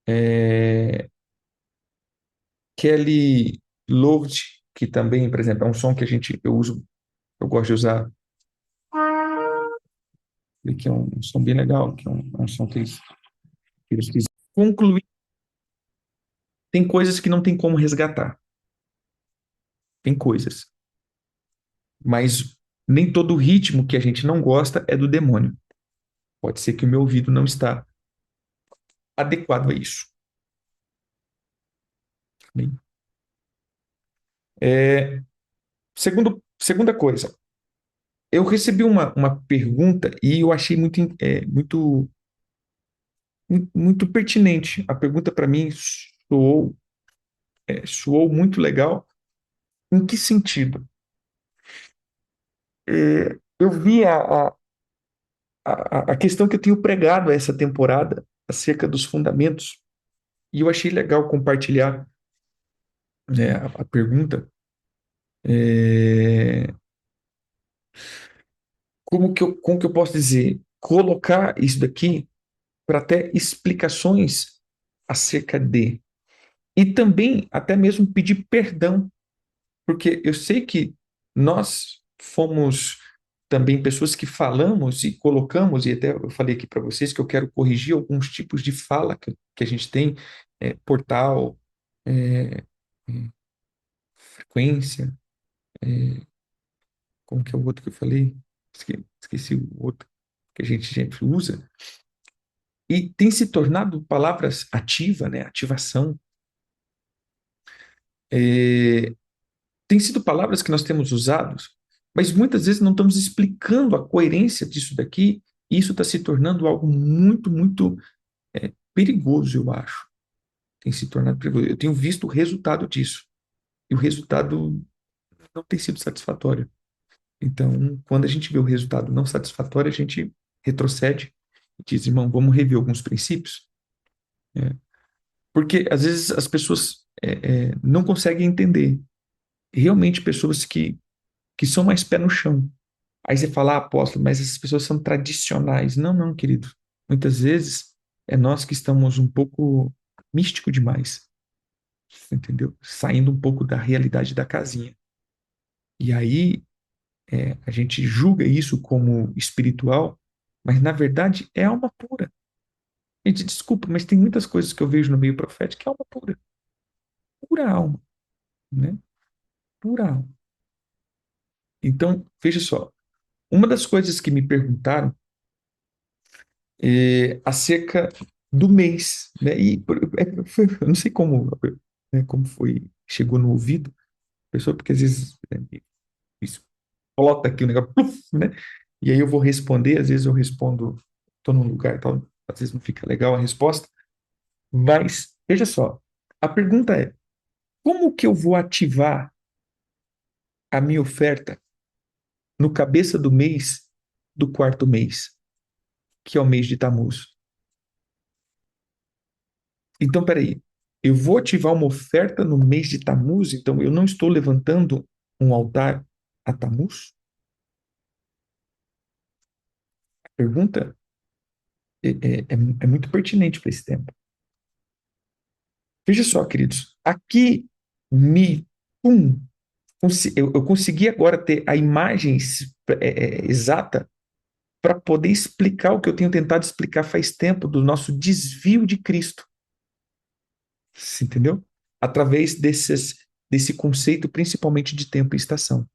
é, Kelly Lourt, que também, por exemplo, é um som que eu gosto de usar, que é um som bem legal, que é um som que eles fizeram. Concluir, tem coisas que não tem como resgatar, tem coisas, mas nem todo ritmo que a gente não gosta é do demônio. Pode ser que o meu ouvido não está adequado a isso. Bem, segunda coisa, eu recebi uma pergunta e eu achei muito pertinente. A pergunta para mim soou muito legal. Em que sentido? Eu vi a questão que eu tenho pregado essa temporada acerca dos fundamentos, e eu achei legal compartilhar, né, a pergunta. É, como que eu posso dizer? Colocar isso daqui para até explicações acerca de. E também até mesmo pedir perdão, porque eu sei que nós fomos também pessoas que falamos e colocamos, e até eu falei aqui para vocês que eu quero corrigir alguns tipos de fala que a gente tem, portal, é, é, frequência, como que é o outro que eu falei? Esqueci o outro que a gente sempre usa. E tem se tornado palavras ativa, né? Ativação. É, tem sido palavras que nós temos usado, mas muitas vezes não estamos explicando a coerência disso daqui, e isso está se tornando algo muito, muito perigoso, eu acho. Tem se tornado perigoso. Eu tenho visto o resultado disso, e o resultado não tem sido satisfatório. Então, quando a gente vê o resultado não satisfatório, a gente retrocede e diz, irmão, vamos rever alguns princípios. É, porque às vezes as pessoas não conseguem entender. Realmente pessoas que são mais pé no chão. Aí você fala, apóstolo, mas essas pessoas são tradicionais. Não, não, querido. Muitas vezes é nós que estamos um pouco místico demais, entendeu? Saindo um pouco da realidade da casinha. E aí a gente julga isso como espiritual, mas na verdade é alma pura. Gente, desculpa, mas tem muitas coisas que eu vejo no meio profético que é alma pura. Pura alma, né? Pura alma. Então, veja só. Uma das coisas que me perguntaram acerca do mês, né? Eu não sei como, né, como foi, chegou no ouvido da pessoa, porque às vezes isso explota aqui o negócio, pluf, né? E aí eu vou responder, às vezes eu respondo, estou num lugar, tal, às vezes não fica legal a resposta, mas veja só, a pergunta é, como que eu vou ativar a minha oferta no cabeça do mês do quarto mês, que é o mês de Tammuz? Então, peraí, eu vou ativar uma oferta no mês de Tammuz, então eu não estou levantando um altar a Tammuz? A pergunta é muito pertinente para esse tempo. Veja só, queridos, aqui me, pum, eu consegui agora ter a imagem exata para poder explicar o que eu tenho tentado explicar faz tempo do nosso desvio de Cristo. Você entendeu? Através desse conceito, principalmente de tempo e estação.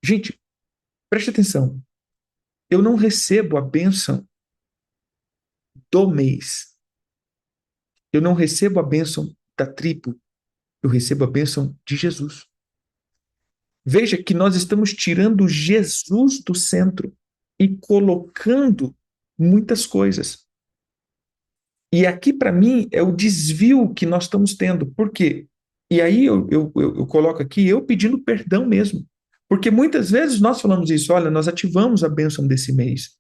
Gente, preste atenção. Eu não recebo a bênção do mês. Eu não recebo a bênção da tribo. Eu recebo a bênção de Jesus. Veja que nós estamos tirando Jesus do centro e colocando muitas coisas. E aqui, para mim, é o desvio que nós estamos tendo. Por quê? E aí eu coloco aqui, eu pedindo perdão mesmo. Porque muitas vezes nós falamos isso, olha, nós ativamos a bênção desse mês.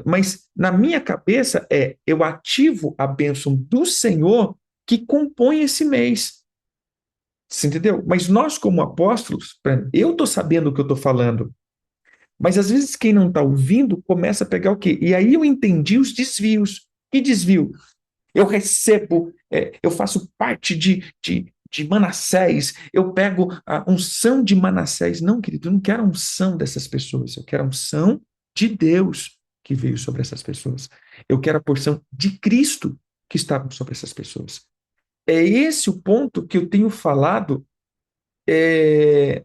Mas na minha cabeça eu ativo a bênção do Senhor que compõe esse mês. Você entendeu? Mas nós, como apóstolos, eu estou sabendo o que eu estou falando. Mas às vezes quem não está ouvindo começa a pegar o quê? E aí eu entendi os desvios. Que desvio? Eu recebo, eu faço parte de Manassés, eu pego a unção de Manassés. Não, querido, eu não quero a unção dessas pessoas, eu quero a unção de Deus que veio sobre essas pessoas. Eu quero a porção de Cristo que estava sobre essas pessoas. É esse o ponto que eu tenho falado é,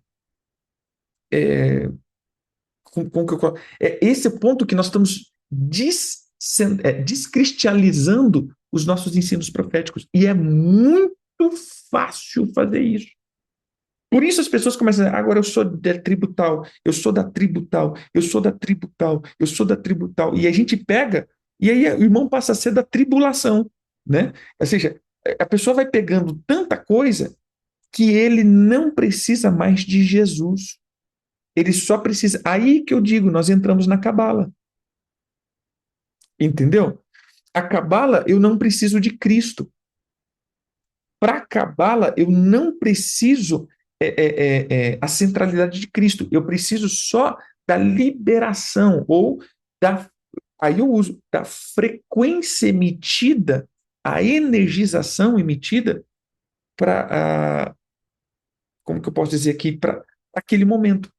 é, é esse o ponto que nós estamos descristianizando os nossos ensinos proféticos. E é muito fácil fazer isso. Por isso as pessoas começam a dizer, agora eu sou da tribo tal, eu sou da tribo tal, eu sou da tribo tal, eu sou da tribo tal. E a gente pega, e aí o irmão passa a ser da tribulação, né? Ou seja, a pessoa vai pegando tanta coisa que ele não precisa mais de Jesus. Ele só precisa. Aí que eu digo, nós entramos na cabala. Entendeu? A cabala, eu não preciso de Cristo. Para a cabala, eu não preciso a centralidade de Cristo. Eu preciso só da liberação, ou da. Aí eu uso da frequência emitida, a energização emitida para. Como que eu posso dizer aqui? Para aquele momento.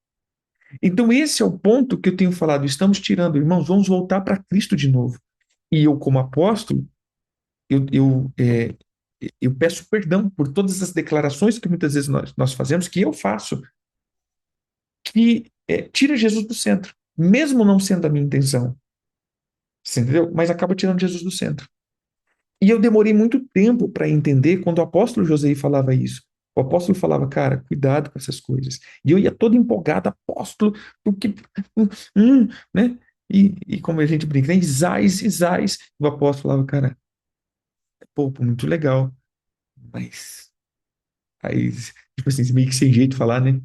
Então, esse é o ponto que eu tenho falado. Estamos tirando, irmãos, vamos voltar para Cristo de novo. E eu, como apóstolo, eu peço perdão por todas as declarações que muitas vezes nós fazemos, que eu faço, que tira Jesus do centro, mesmo não sendo a minha intenção. Você entendeu? Mas acaba tirando Jesus do centro. E eu demorei muito tempo para entender quando o apóstolo José falava isso. O apóstolo falava, cara, cuidado com essas coisas. E eu ia todo empolgado, apóstolo, porque. Né? E como a gente brinca, né? Isais, Isais. O apóstolo falava, cara, pô, muito legal. Mas. Aí, tipo assim, meio que sem jeito de falar, né?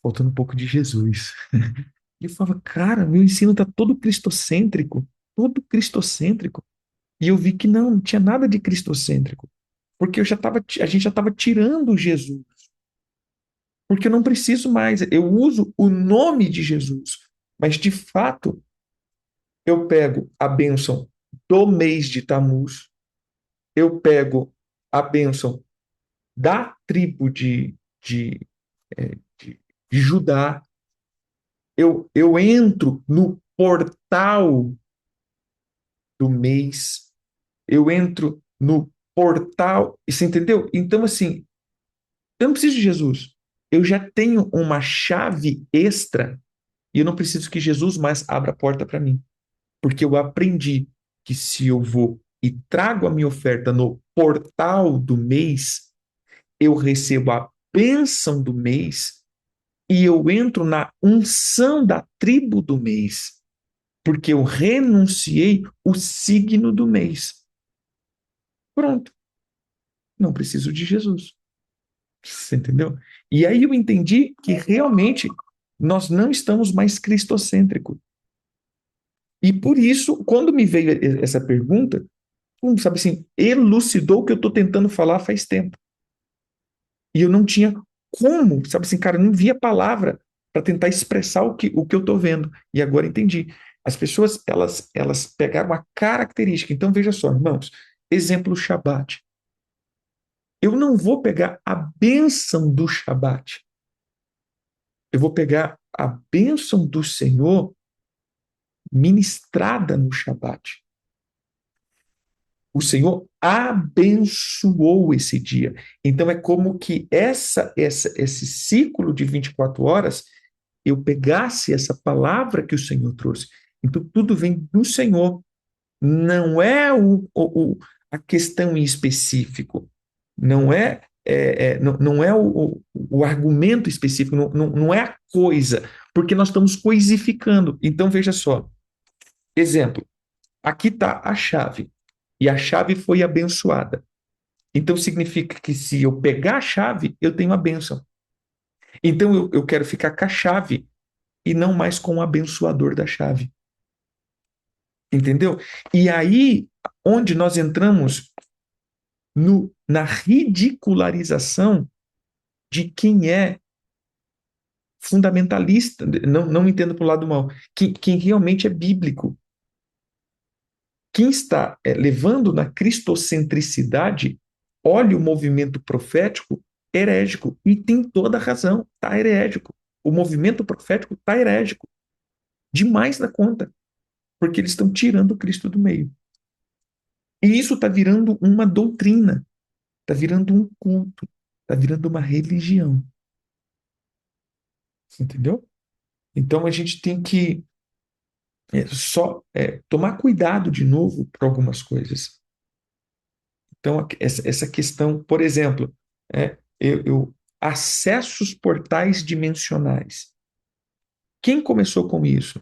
Faltando um pouco de Jesus. E eu falava, cara, meu ensino tá todo cristocêntrico. Todo cristocêntrico. E eu vi que não tinha nada de cristocêntrico. Porque a gente já estava tirando Jesus. Porque eu não preciso mais. Eu uso o nome de Jesus. Mas, de fato, eu pego a bênção do mês de Tamuz, eu pego a bênção da tribo de, de Judá, eu entro no portal do mês, eu entro no portal, você entendeu? Então, assim, eu não preciso de Jesus. Eu já tenho uma chave extra e eu não preciso que Jesus mais abra a porta para mim. Porque eu aprendi que se eu vou e trago a minha oferta no portal do mês, eu recebo a bênção do mês e eu entro na unção da tribo do mês, porque eu renunciei o signo do mês. Pronto, não preciso de Jesus. Você entendeu? E aí eu entendi que realmente nós não estamos mais cristocêntricos. E por isso, quando me veio essa pergunta, sabe assim, elucidou o que eu estou tentando falar faz tempo. E eu não tinha como, sabe assim, cara, eu não via palavra para tentar expressar o que eu estou vendo. E agora entendi. As pessoas, elas pegaram a característica. Então, veja só, irmãos, exemplo Shabat. Eu não vou pegar a bênção do Shabat. Eu vou pegar a bênção do Senhor ministrada no Shabat. O Senhor abençoou esse dia. Então é como que esse ciclo de 24 horas, eu pegasse essa palavra que o Senhor trouxe. Então tudo vem do Senhor. Não é a questão em específico. Não é, não é o argumento específico, não é a coisa, porque nós estamos coisificando. Então veja só. Exemplo, aqui está a chave. E a chave foi abençoada. Então significa que se eu pegar a chave, eu tenho a bênção. Então eu quero ficar com a chave e não mais com o abençoador da chave. Entendeu? E aí, onde nós entramos na ridicularização de quem é fundamentalista, não me entenda para o lado mal, quem realmente é bíblico. Quem está levando na cristocentricidade, olha o movimento profético herégico, e tem toda a razão, está herégico. O movimento profético está herégico, demais da conta, porque eles estão tirando o Cristo do meio. E isso está virando uma doutrina, está virando um culto, está virando uma religião. Entendeu? Então a gente tem que tomar cuidado de novo para algumas coisas. Então, essa questão, por exemplo, eu acesso os portais dimensionais. Quem começou com isso?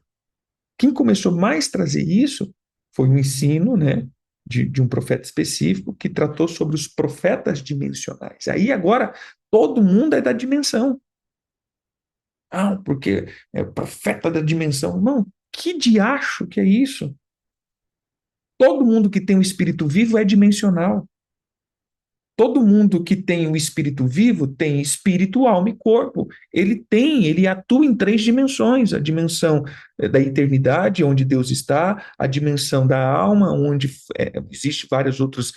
Quem começou mais a trazer isso foi um ensino, né, de um profeta específico que tratou sobre os profetas dimensionais. Aí agora todo mundo é da dimensão. Ah, porque é o profeta da dimensão. Não, que diacho que é isso? Todo mundo que tem um espírito vivo é dimensional. Todo mundo que tem o espírito vivo tem espírito, alma e corpo. Ele atua em três dimensões: a dimensão da eternidade, onde Deus está, a dimensão da alma, onde existe vários outros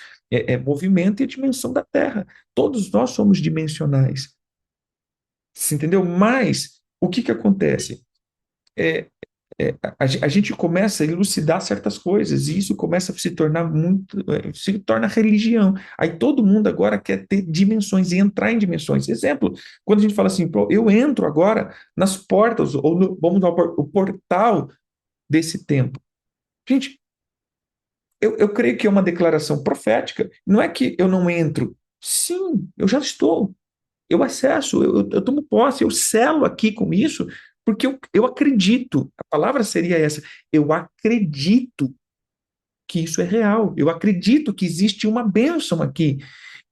movimentos, e a dimensão da terra. Todos nós somos dimensionais. Você entendeu? Mas o que acontece? É, a gente começa a elucidar certas coisas e isso começa a se tornar se torna religião. Aí todo mundo agora quer ter dimensões e entrar em dimensões. Exemplo, quando a gente fala assim, pô, eu entro agora nas portas, ou vamos dar o portal desse tempo. Gente, eu creio que é uma declaração profética. Não é que eu não entro. Sim, eu já estou. Eu acesso, eu tomo posse, eu selo aqui com isso, porque eu acredito. A palavra seria essa. Eu acredito que isso é real. Eu acredito que existe uma bênção aqui.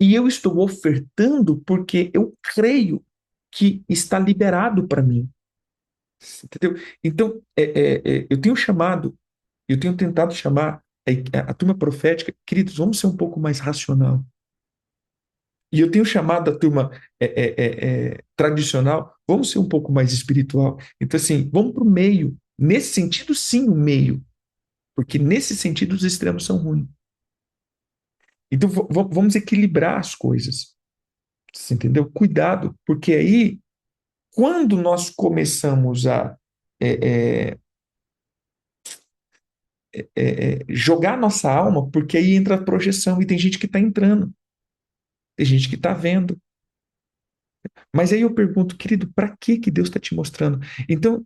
E eu estou ofertando porque eu creio que está liberado para mim. Entendeu? Então, eu tenho chamado, eu tenho tentado chamar a turma profética, queridos, vamos ser um pouco mais racional. E eu tenho chamado a turma tradicional, vamos ser um pouco mais espiritual. Então, assim, vamos para o meio. Nesse sentido, sim, o meio. Porque nesse sentido, os extremos são ruins. Então, vamos equilibrar as coisas. Você entendeu? Cuidado, porque aí, quando nós começamos a é, é, jogar nossa alma, porque aí entra a projeção, e tem gente que está entrando, tem gente que está vendo. Mas aí eu pergunto, querido, para que Deus está te mostrando? Então,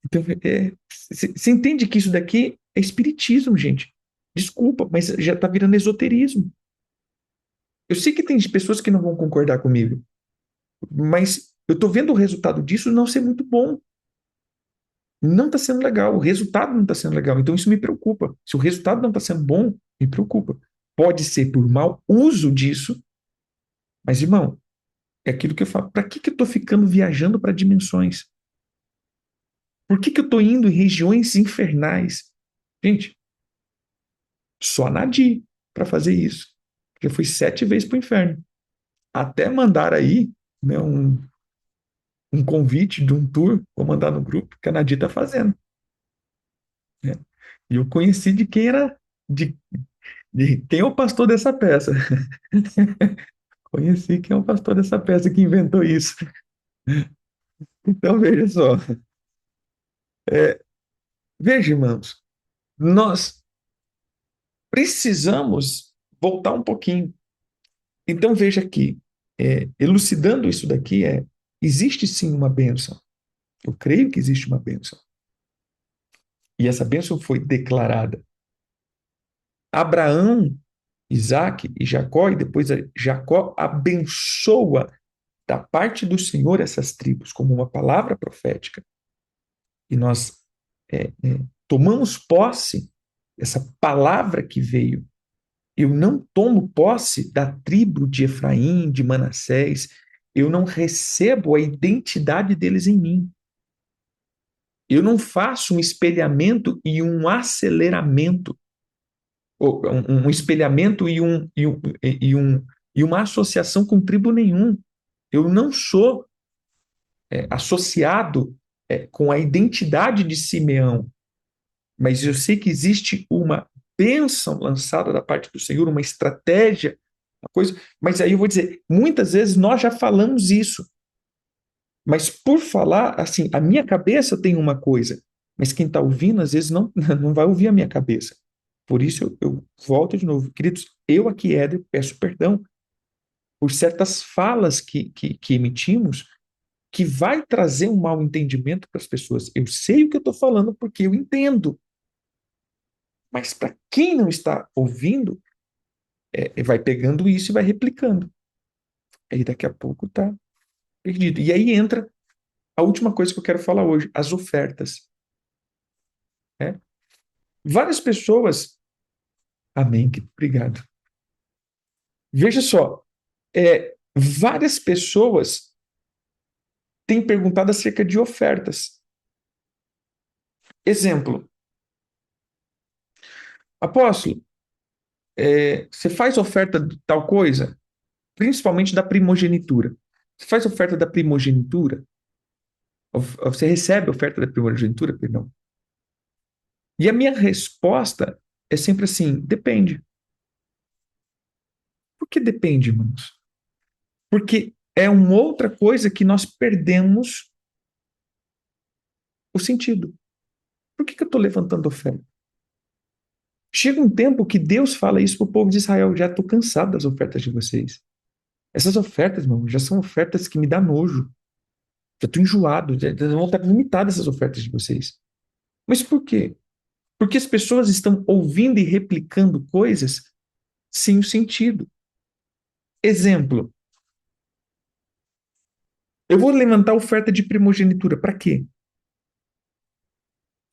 então você entende que isso daqui é espiritismo, gente. Desculpa, mas já está virando esoterismo. Eu sei que tem pessoas que não vão concordar comigo, mas eu estou vendo o resultado disso não ser muito bom. Não está sendo legal, o resultado não está sendo legal, então isso me preocupa. Se o resultado não está sendo bom, me preocupa. Pode ser por mau uso disso, mas, irmão, é aquilo que eu falo. Para que eu estou ficando viajando para dimensões? Por que eu estou indo em regiões infernais? Gente, só Nadi para fazer isso. Porque eu fui 7 vezes para o inferno. Até mandar aí, né, um convite de um tour, vou mandar no grupo, que a Nadi está fazendo. Né? E eu conheci de quem era, de quem é o pastor dessa peça. Conheci quem é o pastor dessa peça que inventou isso. Então, veja só. Veja, irmãos, nós precisamos voltar um pouquinho. Então, veja aqui, elucidando isso daqui, existe sim uma bênção. Eu creio que existe uma bênção. E essa bênção foi declarada. Abraão, Isaac e Jacó, e depois Jacó abençoa da parte do Senhor essas tribos como uma palavra profética. E nós tomamos posse dessa palavra que veio. Eu não tomo posse da tribo de Efraim, de Manassés. Eu não recebo a identidade deles em mim. Eu não faço um espelhamento e um aceleramento, ou um espelhamento e uma associação com tribo nenhum. Eu não sou associado com a identidade de Simeão, mas eu sei que existe uma bênção lançada da parte do Senhor, uma estratégia, uma coisa. Mas aí eu vou dizer, muitas vezes nós já falamos isso, mas por falar, assim, a minha cabeça tem uma coisa, mas quem está ouvindo, às vezes, não, não vai ouvir a minha cabeça. Por isso eu volto de novo. Queridos, eu aqui, Éder, peço perdão por certas falas que emitimos, que vai trazer um mau entendimento para as pessoas. Eu sei o que eu estou falando porque eu entendo. Mas para quem não está ouvindo, vai pegando isso e vai replicando. Aí daqui a pouco está perdido. E aí entra a última coisa que eu quero falar hoje, as ofertas. Né? Várias pessoas. Amém, obrigado. Veja só, várias pessoas têm perguntado acerca de ofertas. Exemplo, apóstolo, você faz oferta de tal coisa? Principalmente da primogenitura. Você faz oferta da primogenitura? Você recebe oferta da primogenitura? Perdão. E a minha resposta é sempre assim: depende. Por que depende, irmãos? Porque é uma outra coisa que nós perdemos o sentido. Por que eu estou levantando oferta? Chega um tempo que Deus fala isso para o povo de Israel: já estou cansado das ofertas de vocês. Essas ofertas, irmão, já são ofertas que me dão nojo. Já estou enjoado, já vão estar limitadas essas ofertas de vocês. Mas por quê? Porque as pessoas estão ouvindo e replicando coisas sem o sentido. Exemplo, eu vou levantar oferta de primogenitura. Para quê?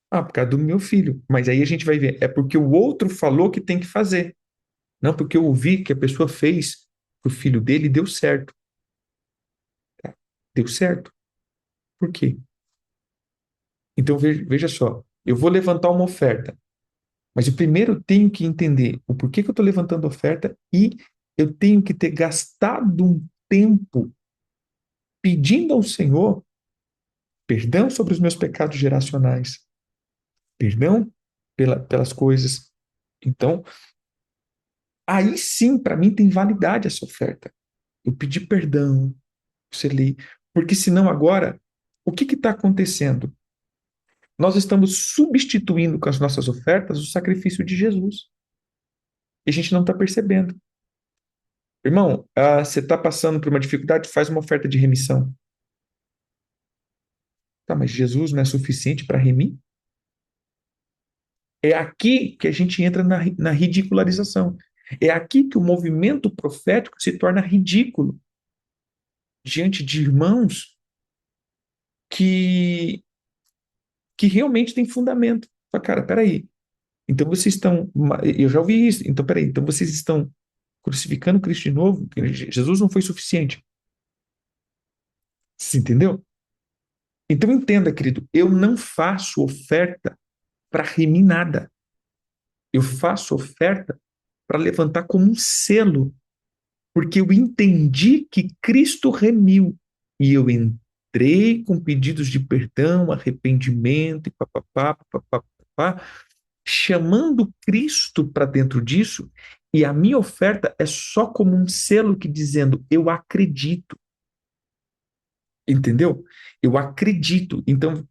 Ah, por causa do meu filho. Mas aí a gente vai ver, é porque o outro falou que tem que fazer. Não porque eu ouvi que a pessoa fez pro filho dele e deu certo. Deu certo. Por quê? Então veja só, eu vou levantar uma oferta, mas eu primeiro tenho que entender o porquê que eu estou levantando a oferta e eu tenho que ter gastado um tempo pedindo ao Senhor perdão sobre os meus pecados geracionais, perdão pelas coisas. Então, aí sim, para mim, tem validade essa oferta. Eu pedi perdão, você lê, porque senão agora, o que está acontecendo? Nós estamos substituindo com as nossas ofertas o sacrifício de Jesus. E a gente não está percebendo. Irmão, você está passando por uma dificuldade, faz uma oferta de remissão. Tá, mas Jesus não é suficiente para remir? É aqui que a gente entra na ridicularização. É aqui que o movimento profético se torna ridículo diante de irmãos que, que realmente têm fundamento. Fala, cara, peraí. Então vocês estão. Eu já ouvi isso. Então, peraí. Então vocês estão crucificando Cristo de novo? Jesus não foi suficiente. Você entendeu? Então entenda, querido, eu não faço oferta para remir nada. Eu faço oferta para levantar como um selo, porque eu entendi que Cristo remiu e eu entrei com pedidos de perdão, arrependimento e papapá, papapá, chamando Cristo para dentro disso, e a minha oferta é só como um selo que dizendo eu acredito. Entendeu? Eu acredito. Então,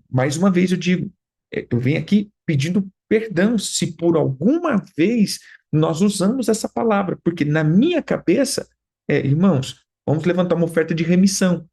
mais uma vez eu digo, eu venho aqui pedindo perdão se por alguma vez nós usamos essa palavra, porque na minha cabeça, irmãos, vamos levantar uma oferta de remissão.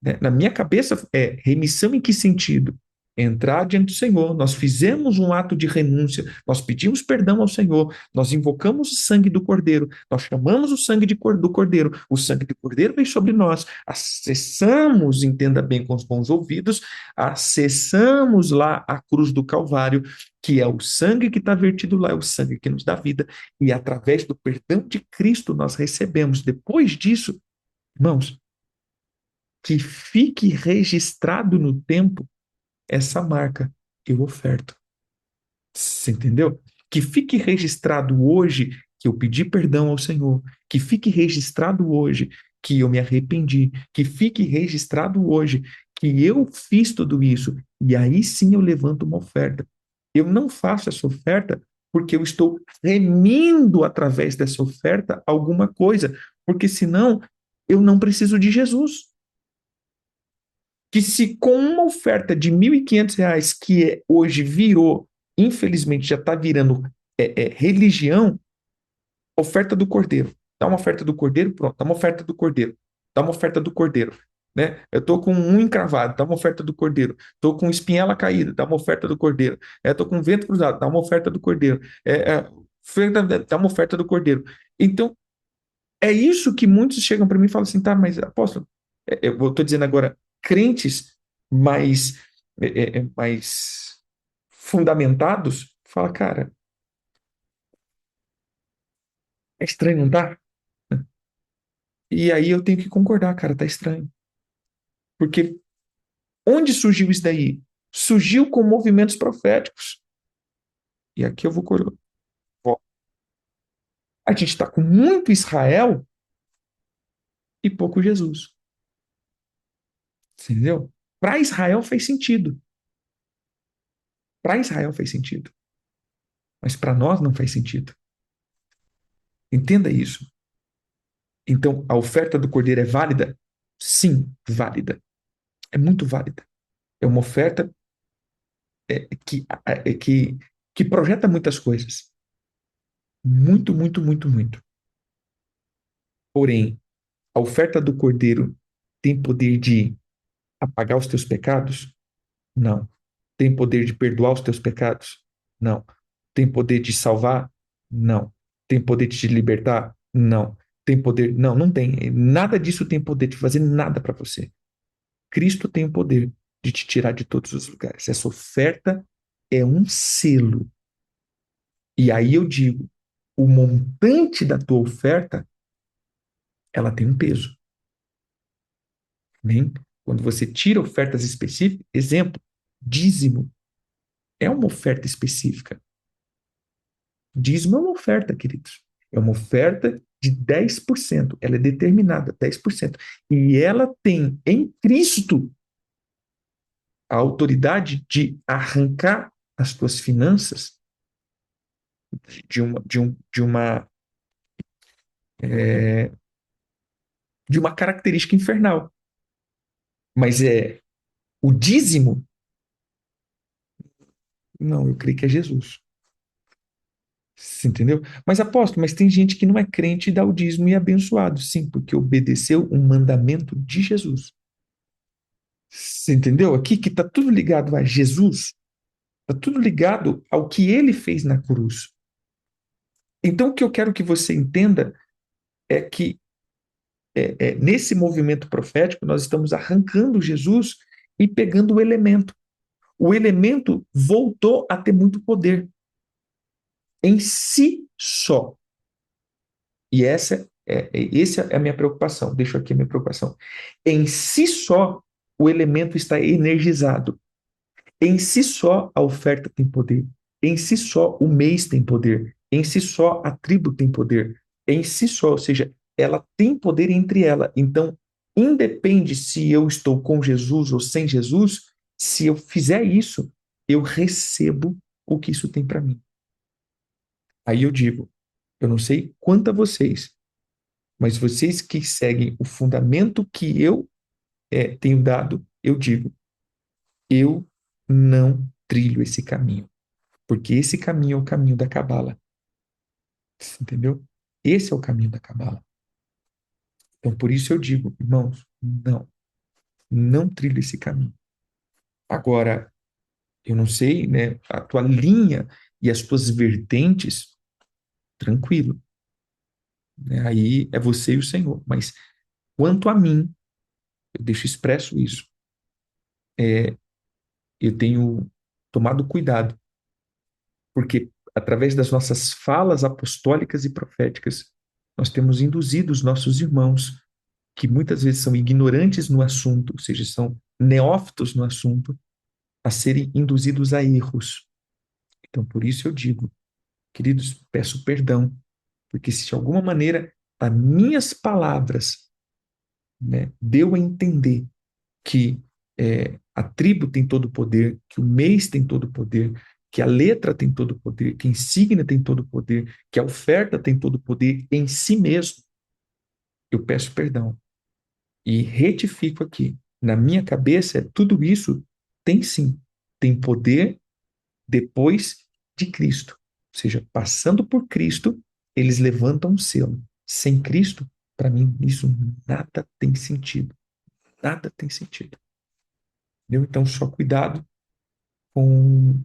Né? Na minha cabeça, remissão em que sentido? Entrar diante do Senhor, nós fizemos um ato de renúncia, nós pedimos perdão ao Senhor, nós invocamos o sangue do Cordeiro, nós chamamos o sangue do Cordeiro, o sangue do Cordeiro veio sobre nós, acessamos, entenda bem com os bons ouvidos, acessamos lá a cruz do Calvário, que é o sangue que está vertido lá, é o sangue que nos dá vida, e através do perdão de Cristo nós recebemos. Depois disso, irmãos, que fique registrado no tempo essa marca, eu oferto. Você entendeu? Que fique registrado hoje que eu pedi perdão ao Senhor, que fique registrado hoje que eu me arrependi, que fique registrado hoje que eu fiz tudo isso, e aí sim eu levanto uma oferta. Eu não faço essa oferta porque eu estou remindo através dessa oferta alguma coisa, porque senão eu não preciso de Jesus. Que se com uma oferta de R$ 1.500, hoje virou, infelizmente já está virando religião, oferta do Cordeiro. Dá uma oferta do Cordeiro, pronto, dá uma oferta do Cordeiro. Dá uma oferta do Cordeiro. Né? Eu estou com um encravado, dá uma oferta do Cordeiro. Estou com espinhela caída, dá uma oferta do Cordeiro. Estou com vento cruzado, dá uma oferta do Cordeiro. Dá uma oferta do Cordeiro. Então, é isso que muitos chegam para mim e falam assim, tá, mas apóstolo, eu estou dizendo agora, crentes mais, mais fundamentados, fala, cara, é estranho, não tá? E aí eu tenho que concordar, cara, tá estranho. Porque onde surgiu isso daí? Surgiu com movimentos proféticos. E aqui eu vou. A gente está com muito Israel e pouco Jesus. Entendeu? Para Israel faz sentido. Para Israel faz sentido. Mas para nós não faz sentido. Entenda isso. Então, a oferta do cordeiro é válida? Sim, válida. É muito válida. É uma oferta que projeta muitas coisas. Muito, muito, muito, muito. Porém, a oferta do cordeiro tem poder de apagar os teus pecados? Não. Tem poder de perdoar os teus pecados? Não. Tem poder de salvar? Não. Tem poder de te libertar? Não. Tem poder. Não, não tem. Nada disso tem poder de fazer nada para você. Cristo tem o poder de te tirar de todos os lugares. Essa oferta é um selo. E aí eu digo, o montante da tua oferta, ela tem um peso. Né? Quando você tira ofertas específicas, exemplo, dízimo é uma oferta específica. Dízimo é uma oferta, queridos. É uma oferta de 10%. Ela é determinada, 10%. E ela tem em Cristo a autoridade de arrancar as tuas finanças é, de uma característica infernal. Mas o dízimo, não, eu creio que é Jesus. Você entendeu? Mas apóstolo, mas tem gente que não é crente e dá o dízimo e é abençoado. Sim, porque obedeceu um mandamento de Jesus. Você entendeu? Aqui que está tudo ligado a Jesus, está tudo ligado ao que ele fez na cruz. Então, o que eu quero que você entenda é que nesse movimento profético, nós estamos arrancando Jesus e pegando o elemento. O elemento voltou a ter muito poder em si só. E essa é a minha preocupação. Deixo aqui a minha preocupação. Em si só, o elemento está energizado. Em si só, a oferta tem poder. Em si só, o mês tem poder. Em si só, a tribo tem poder. Em si só, ou seja, ela tem poder entre ela. Então, independe se eu estou com Jesus ou sem Jesus, se eu fizer isso, eu recebo o que isso tem para mim. Aí eu digo, eu não sei quanto a vocês, mas vocês que seguem o fundamento que eu tenho dado, eu digo, eu não trilho esse caminho, porque esse caminho é o caminho da cabala, entendeu? Esse é o caminho da cabala. Então, por isso eu digo, irmãos, não trilho esse caminho. Agora, eu não sei, né, a tua linha e as tuas vertentes, tranquilo, né? Aí é você e o Senhor. Mas quanto a mim, eu deixo expresso isso. Eu tenho tomado cuidado, porque através das nossas falas apostólicas e proféticas, nós temos induzido os nossos irmãos, que muitas vezes são ignorantes no assunto, ou seja, são neófitos no assunto, a serem induzidos a erros. Então, por isso eu digo, queridos, peço perdão, porque se de alguma maneira as minhas palavras, né, deu a entender que a tribo tem todo o poder, que o mês tem todo o poder, que a letra tem todo o poder, que a insígnia tem todo o poder, que a oferta tem todo o poder em si mesmo, eu peço perdão e retifico aqui. Na minha cabeça, tudo isso tem sim, tem poder depois de Cristo. Ou seja, passando por Cristo, eles levantam o selo. Sem Cristo, para mim, isso nada tem sentido. Nada tem sentido. Entendeu? Então, só cuidado com,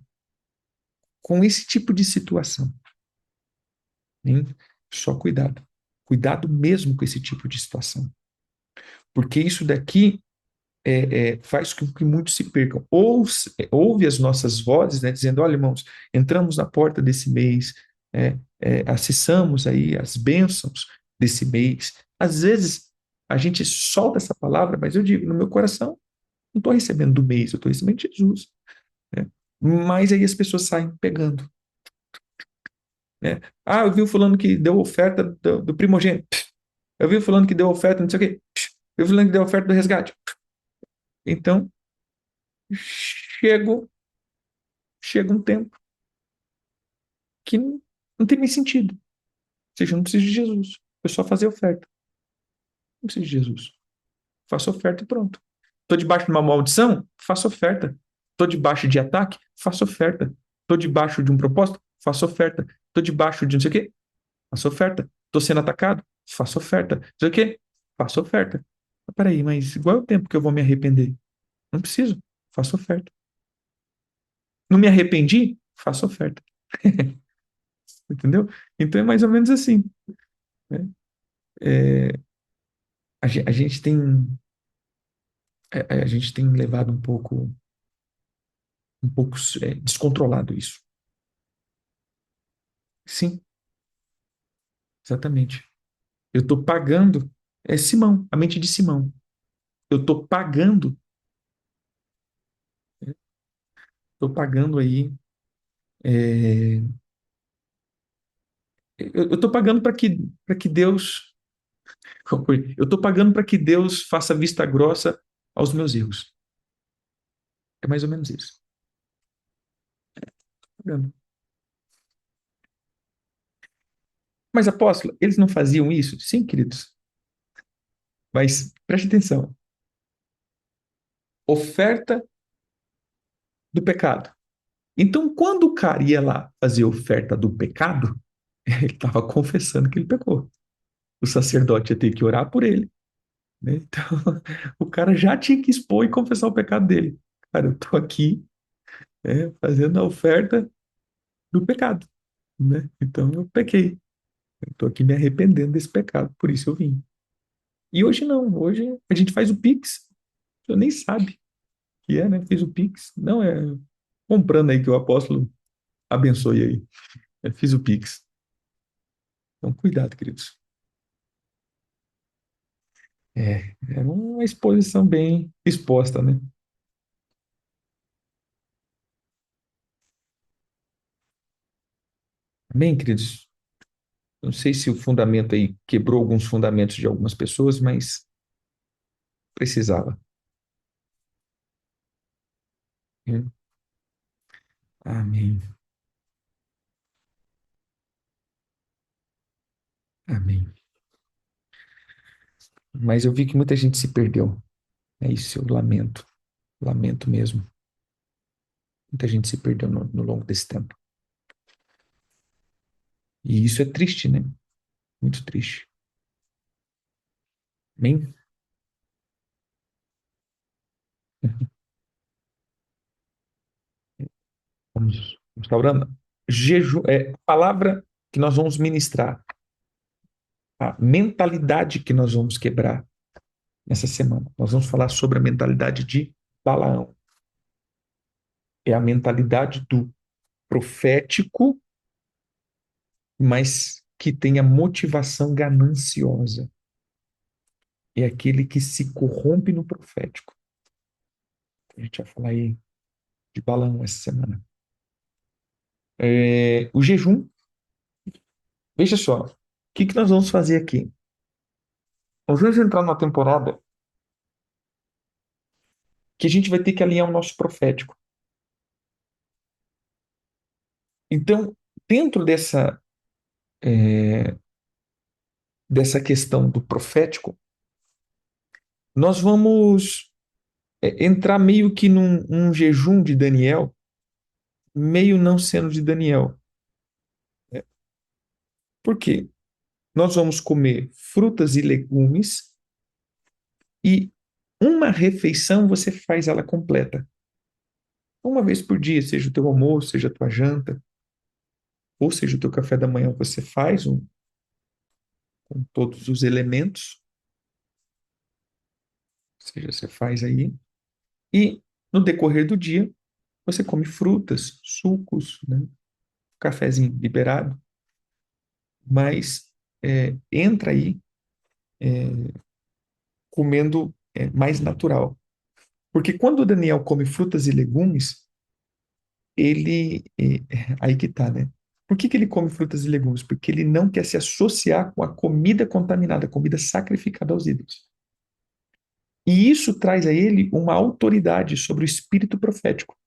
com esse tipo de situação. Hein? Só cuidado. Cuidado mesmo com esse tipo de situação. Porque isso daqui faz com que muitos se percam. Ouve as nossas vozes, né, dizendo, olha, irmãos, entramos na porta desse mês, acessamos aí as bênçãos desse mês. Às vezes, a gente solta essa palavra, mas eu digo, no meu coração, não estou recebendo do mês, eu estou recebendo de Jesus, né? Mas aí as pessoas saem pegando, né? Ah, eu vi o fulano que deu oferta do primogênito. Eu vi o fulano que deu oferta, não sei o quê. Eu vi o fulano que deu oferta do resgate. Então, chego, chega um tempo que não tem mais sentido. Ou seja, eu não preciso de Jesus. Eu só fazer oferta. Não preciso de Jesus. Faço oferta e pronto. Estou debaixo de uma maldição? Faço oferta. Estou debaixo de ataque? Faço oferta. Estou debaixo de um propósito? Faço oferta. Estou debaixo de não sei o quê? Faço oferta. Estou sendo atacado? Faço oferta. Não sei o quê? Faço oferta. Mas peraí, mas igual é o tempo que eu vou me arrepender? Não preciso. Faço oferta. Não me arrependi? Faço oferta. Entendeu? Então é mais ou menos assim, né? É, a gente tem a gente tem levado um pouco descontrolado isso. Sim, exatamente. Eu estou pagando, Simão, a mente de Simão. Eu estou pagando aí, é, eu estou pagando para que Deus, eu estou pagando para que Deus faça vista grossa aos meus erros. É mais ou menos isso. Pagando. Mas apóstolo, eles não faziam isso? Sim, queridos. Mas preste atenção. Oferta do pecado. Então, quando o cara ia lá fazer oferta do pecado, ele estava confessando que ele pecou. O sacerdote ia ter que orar por ele, né? Então, o cara já tinha que expor e confessar o pecado dele. Cara, eu estou aqui, fazendo a oferta do pecado, né? Então, eu pequei. Eu estou aqui me arrependendo desse pecado, por isso eu vim. E hoje não, hoje a gente faz o Pix, você nem sabe que né? Fiz o Pix. Não, comprando aí que o apóstolo abençoe aí. Fiz o Pix. Então, cuidado, queridos. É uma exposição bem exposta, né? Amém, queridos? Não sei se o fundamento aí quebrou alguns fundamentos de algumas pessoas, mas precisava. Né? Amém. Amém. Mas eu vi que muita gente se perdeu. É isso, eu lamento. Lamento mesmo. Muita gente se perdeu no longo desse tempo. E isso é triste, né? Muito triste. Amém? Vamos estar orando. Jejum, a palavra que nós vamos ministrar, a mentalidade que nós vamos quebrar nessa semana. Nós vamos falar sobre a mentalidade de Balaão. É a mentalidade do profético, mas que tem a motivação gananciosa. É aquele que se corrompe no profético. A gente vai falar aí de Balaão essa semana. O jejum, veja só, o que nós vamos fazer aqui? Nós vamos entrar numa temporada que a gente vai ter que alinhar o nosso profético. Então, dentro é, dessa questão do profético, nós vamos entrar meio que num jejum de Daniel, meio não sendo de Daniel. Por quê? Nós vamos comer frutas e legumes e uma refeição você faz ela completa. Uma vez por dia, seja o teu almoço, seja a tua janta, ou seja o teu café da manhã, você faz com todos os elementos, ou seja, você faz aí, e no decorrer do dia, você come frutas, sucos, né? Cafezinho liberado, mas entra aí comendo mais natural. Porque quando o Daniel come frutas e legumes, aí que tá, né? Por que que ele come frutas e legumes? Porque ele não quer se associar com a comida contaminada, a comida sacrificada aos ídolos. E isso traz a ele uma autoridade sobre o espírito profético.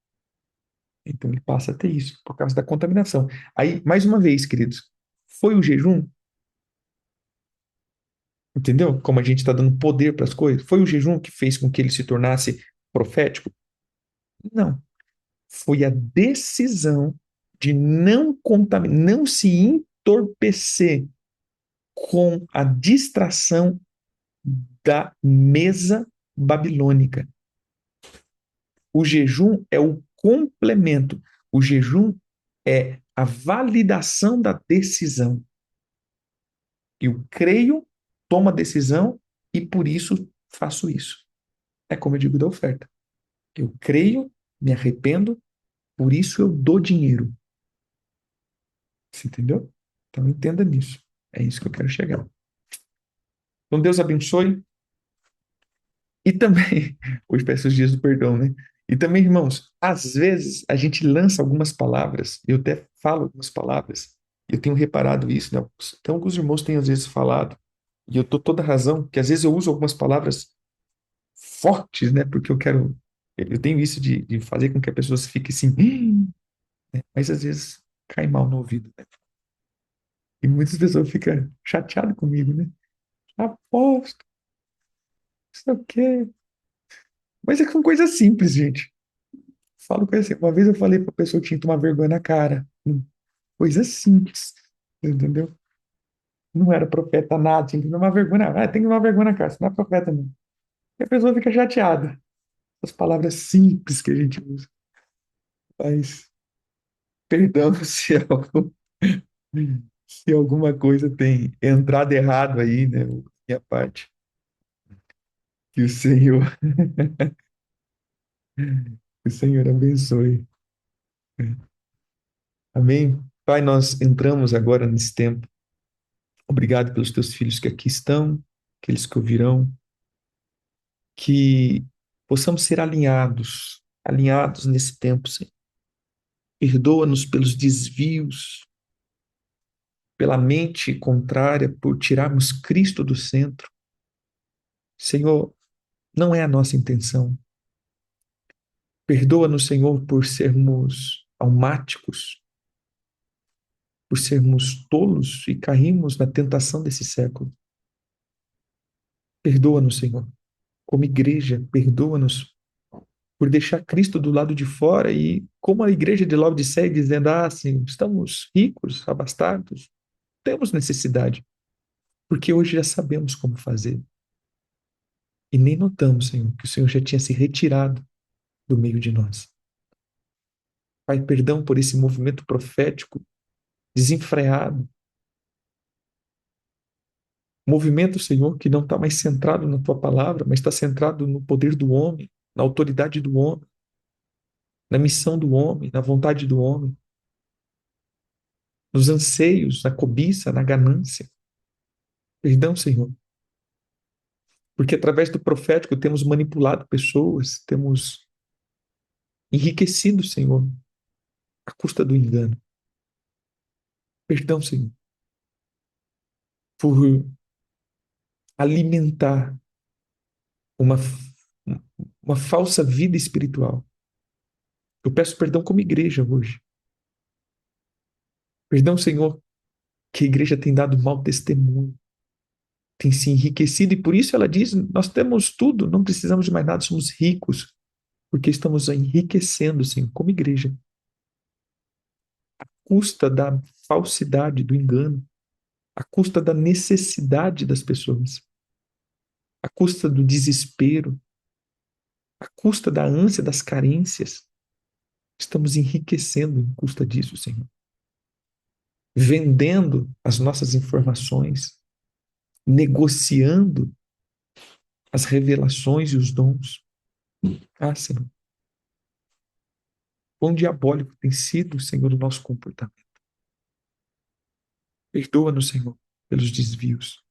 Então ele passa a ter isso, por causa da contaminação. Aí, mais uma vez, queridos, foi o jejum? Entendeu? Como a gente está dando poder para as coisas? Foi o jejum que fez com que ele se tornasse profético? Não. Foi a decisão de não contaminar, não se entorpecer com a distração da mesa babilônica. O jejum é o complemento. O jejum é a validação da decisão. Eu creio, tomo a decisão e por isso faço isso. É como eu digo da oferta. Eu creio, me arrependo, por isso eu dou dinheiro. Você entendeu? Então entenda nisso. É isso que eu quero chegar. Então Deus abençoe. E também, hoje peço os dias do perdão, né? E também, irmãos, às vezes a gente lança algumas palavras, eu até falo algumas palavras, eu tenho reparado isso, né? Então, alguns irmãos têm às vezes falado, e eu tô toda razão, que às vezes eu uso algumas palavras fortes, né? Porque eu tenho isso de fazer com que a pessoa fique assim, né? Mas às vezes cai mal no ouvido, né? E muitas pessoas ficam chateadas comigo, né? Aposto, não sei o quê. Mas é com coisa simples, gente. Falo coisa assim. Uma vez eu falei pra pessoa que tinha que tomar vergonha na cara. Coisa simples, entendeu? Não era profeta nada, tinha que tomar vergonha. Tem que tomar vergonha na cara, você não é profeta não. E a pessoa fica chateada. As palavras simples que a gente usa. Mas, perdão se alguma coisa tem entrado errado aí, né? Minha parte. Que o Senhor abençoe. Amém? Pai, nós entramos agora nesse tempo. Obrigado pelos teus filhos que aqui estão, aqueles que ouvirão, que possamos ser alinhados, alinhados nesse tempo, Senhor. Perdoa-nos pelos desvios, pela mente contrária, por tirarmos Cristo do centro. Senhor, não é a nossa intenção. Perdoa-nos, Senhor, por sermos almáticos, por sermos tolos e caímos na tentação desse século. Perdoa-nos, Senhor. Como igreja, perdoa-nos por deixar Cristo do lado de fora e como a igreja de Laodiceia dizendo, sim, estamos ricos, abastados, temos necessidade, porque hoje já sabemos como fazer. E nem notamos, Senhor, que o Senhor já tinha se retirado do meio de nós. Pai, perdão por esse movimento profético desenfreado. Movimento, Senhor, que não está mais centrado na tua palavra, mas está centrado no poder do homem, na autoridade do homem, na missão do homem, na vontade do homem, nos anseios, na cobiça, na ganância. Perdão, Senhor, porque através do profético temos manipulado pessoas, temos enriquecido, Senhor, à custa do engano. Perdão, Senhor, por alimentar uma, uma falsa vida espiritual. Eu peço perdão como igreja hoje. Perdão, Senhor, que a igreja tem dado mau testemunho, tem se enriquecido, e por isso ela diz: nós temos tudo, não precisamos de mais nada, somos ricos, porque estamos enriquecendo, Senhor, como igreja, à custa da falsidade, do engano, à custa da necessidade das pessoas, à custa do desespero, à custa da ânsia, das carências. Estamos enriquecendo em custa disso, Senhor. Vendendo as nossas informações, negociando as revelações e os dons. Senhor, quão diabólico tem sido, Senhor, o nosso comportamento. Perdoa-nos, Senhor, pelos desvios.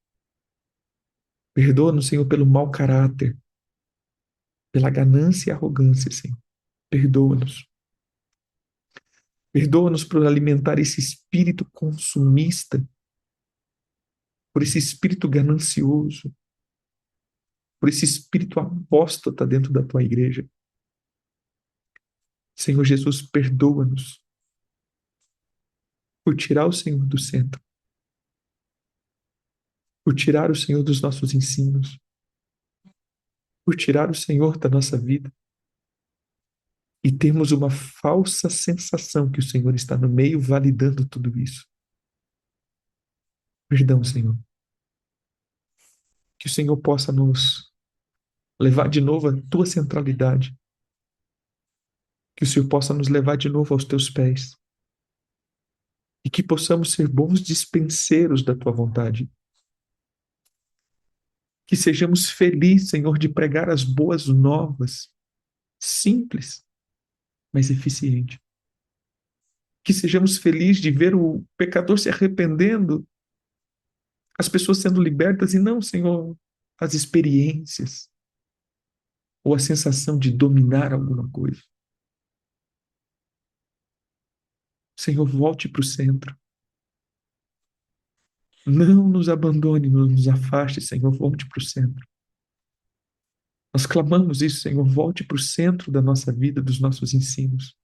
Perdoa-nos, Senhor, pelo mau caráter, pela ganância e arrogância, Senhor. Perdoa-nos. Perdoa-nos por alimentar esse espírito consumista, por esse espírito ganancioso, por esse espírito apóstata dentro da tua igreja. Senhor Jesus, perdoa-nos por tirar o Senhor do centro, por tirar o Senhor dos nossos ensinos, por tirar o Senhor da nossa vida e termos uma falsa sensação que o Senhor está no meio validando tudo isso. Perdão, Senhor. Que o Senhor possa nos levar de novo à tua centralidade. Que o Senhor possa nos levar de novo aos teus pés. E que possamos ser bons dispenseiros da tua vontade. Que sejamos felizes, Senhor, de pregar as boas novas, simples, mas eficiente. Que sejamos felizes de ver o pecador se arrependendo, as pessoas sendo libertas e não, Senhor, as experiências ou a sensação de dominar alguma coisa. Senhor, volte para o centro. Não nos abandone, não nos afaste, Senhor, volte para o centro. Nós clamamos isso, Senhor, volte para o centro da nossa vida, dos nossos ensinos.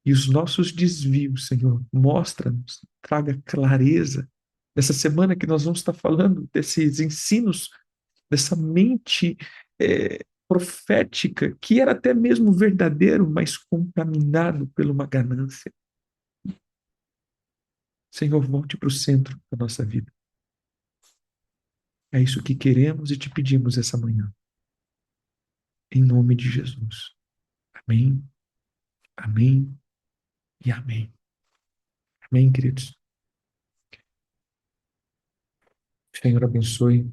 E os nossos desvios, Senhor, mostra-nos, traga clareza. Nessa semana que nós vamos estar falando desses ensinos, dessa mente profética, que era até mesmo verdadeiro, mas contaminado por uma ganância. Senhor, volte para o centro da nossa vida. É isso que queremos e te pedimos essa manhã. Em nome de Jesus. Amém, amém e amém. Amém, queridos. O Senhor abençoe.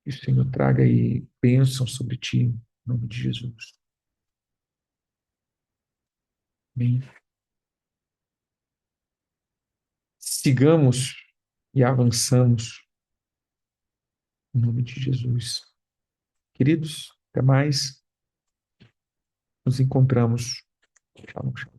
Que o Senhor traga aí bênção sobre ti, em nome de Jesus. Amém. Sigamos e avançamos em nome de Jesus. Queridos, até mais. Nos encontramos. Shalom, shalom.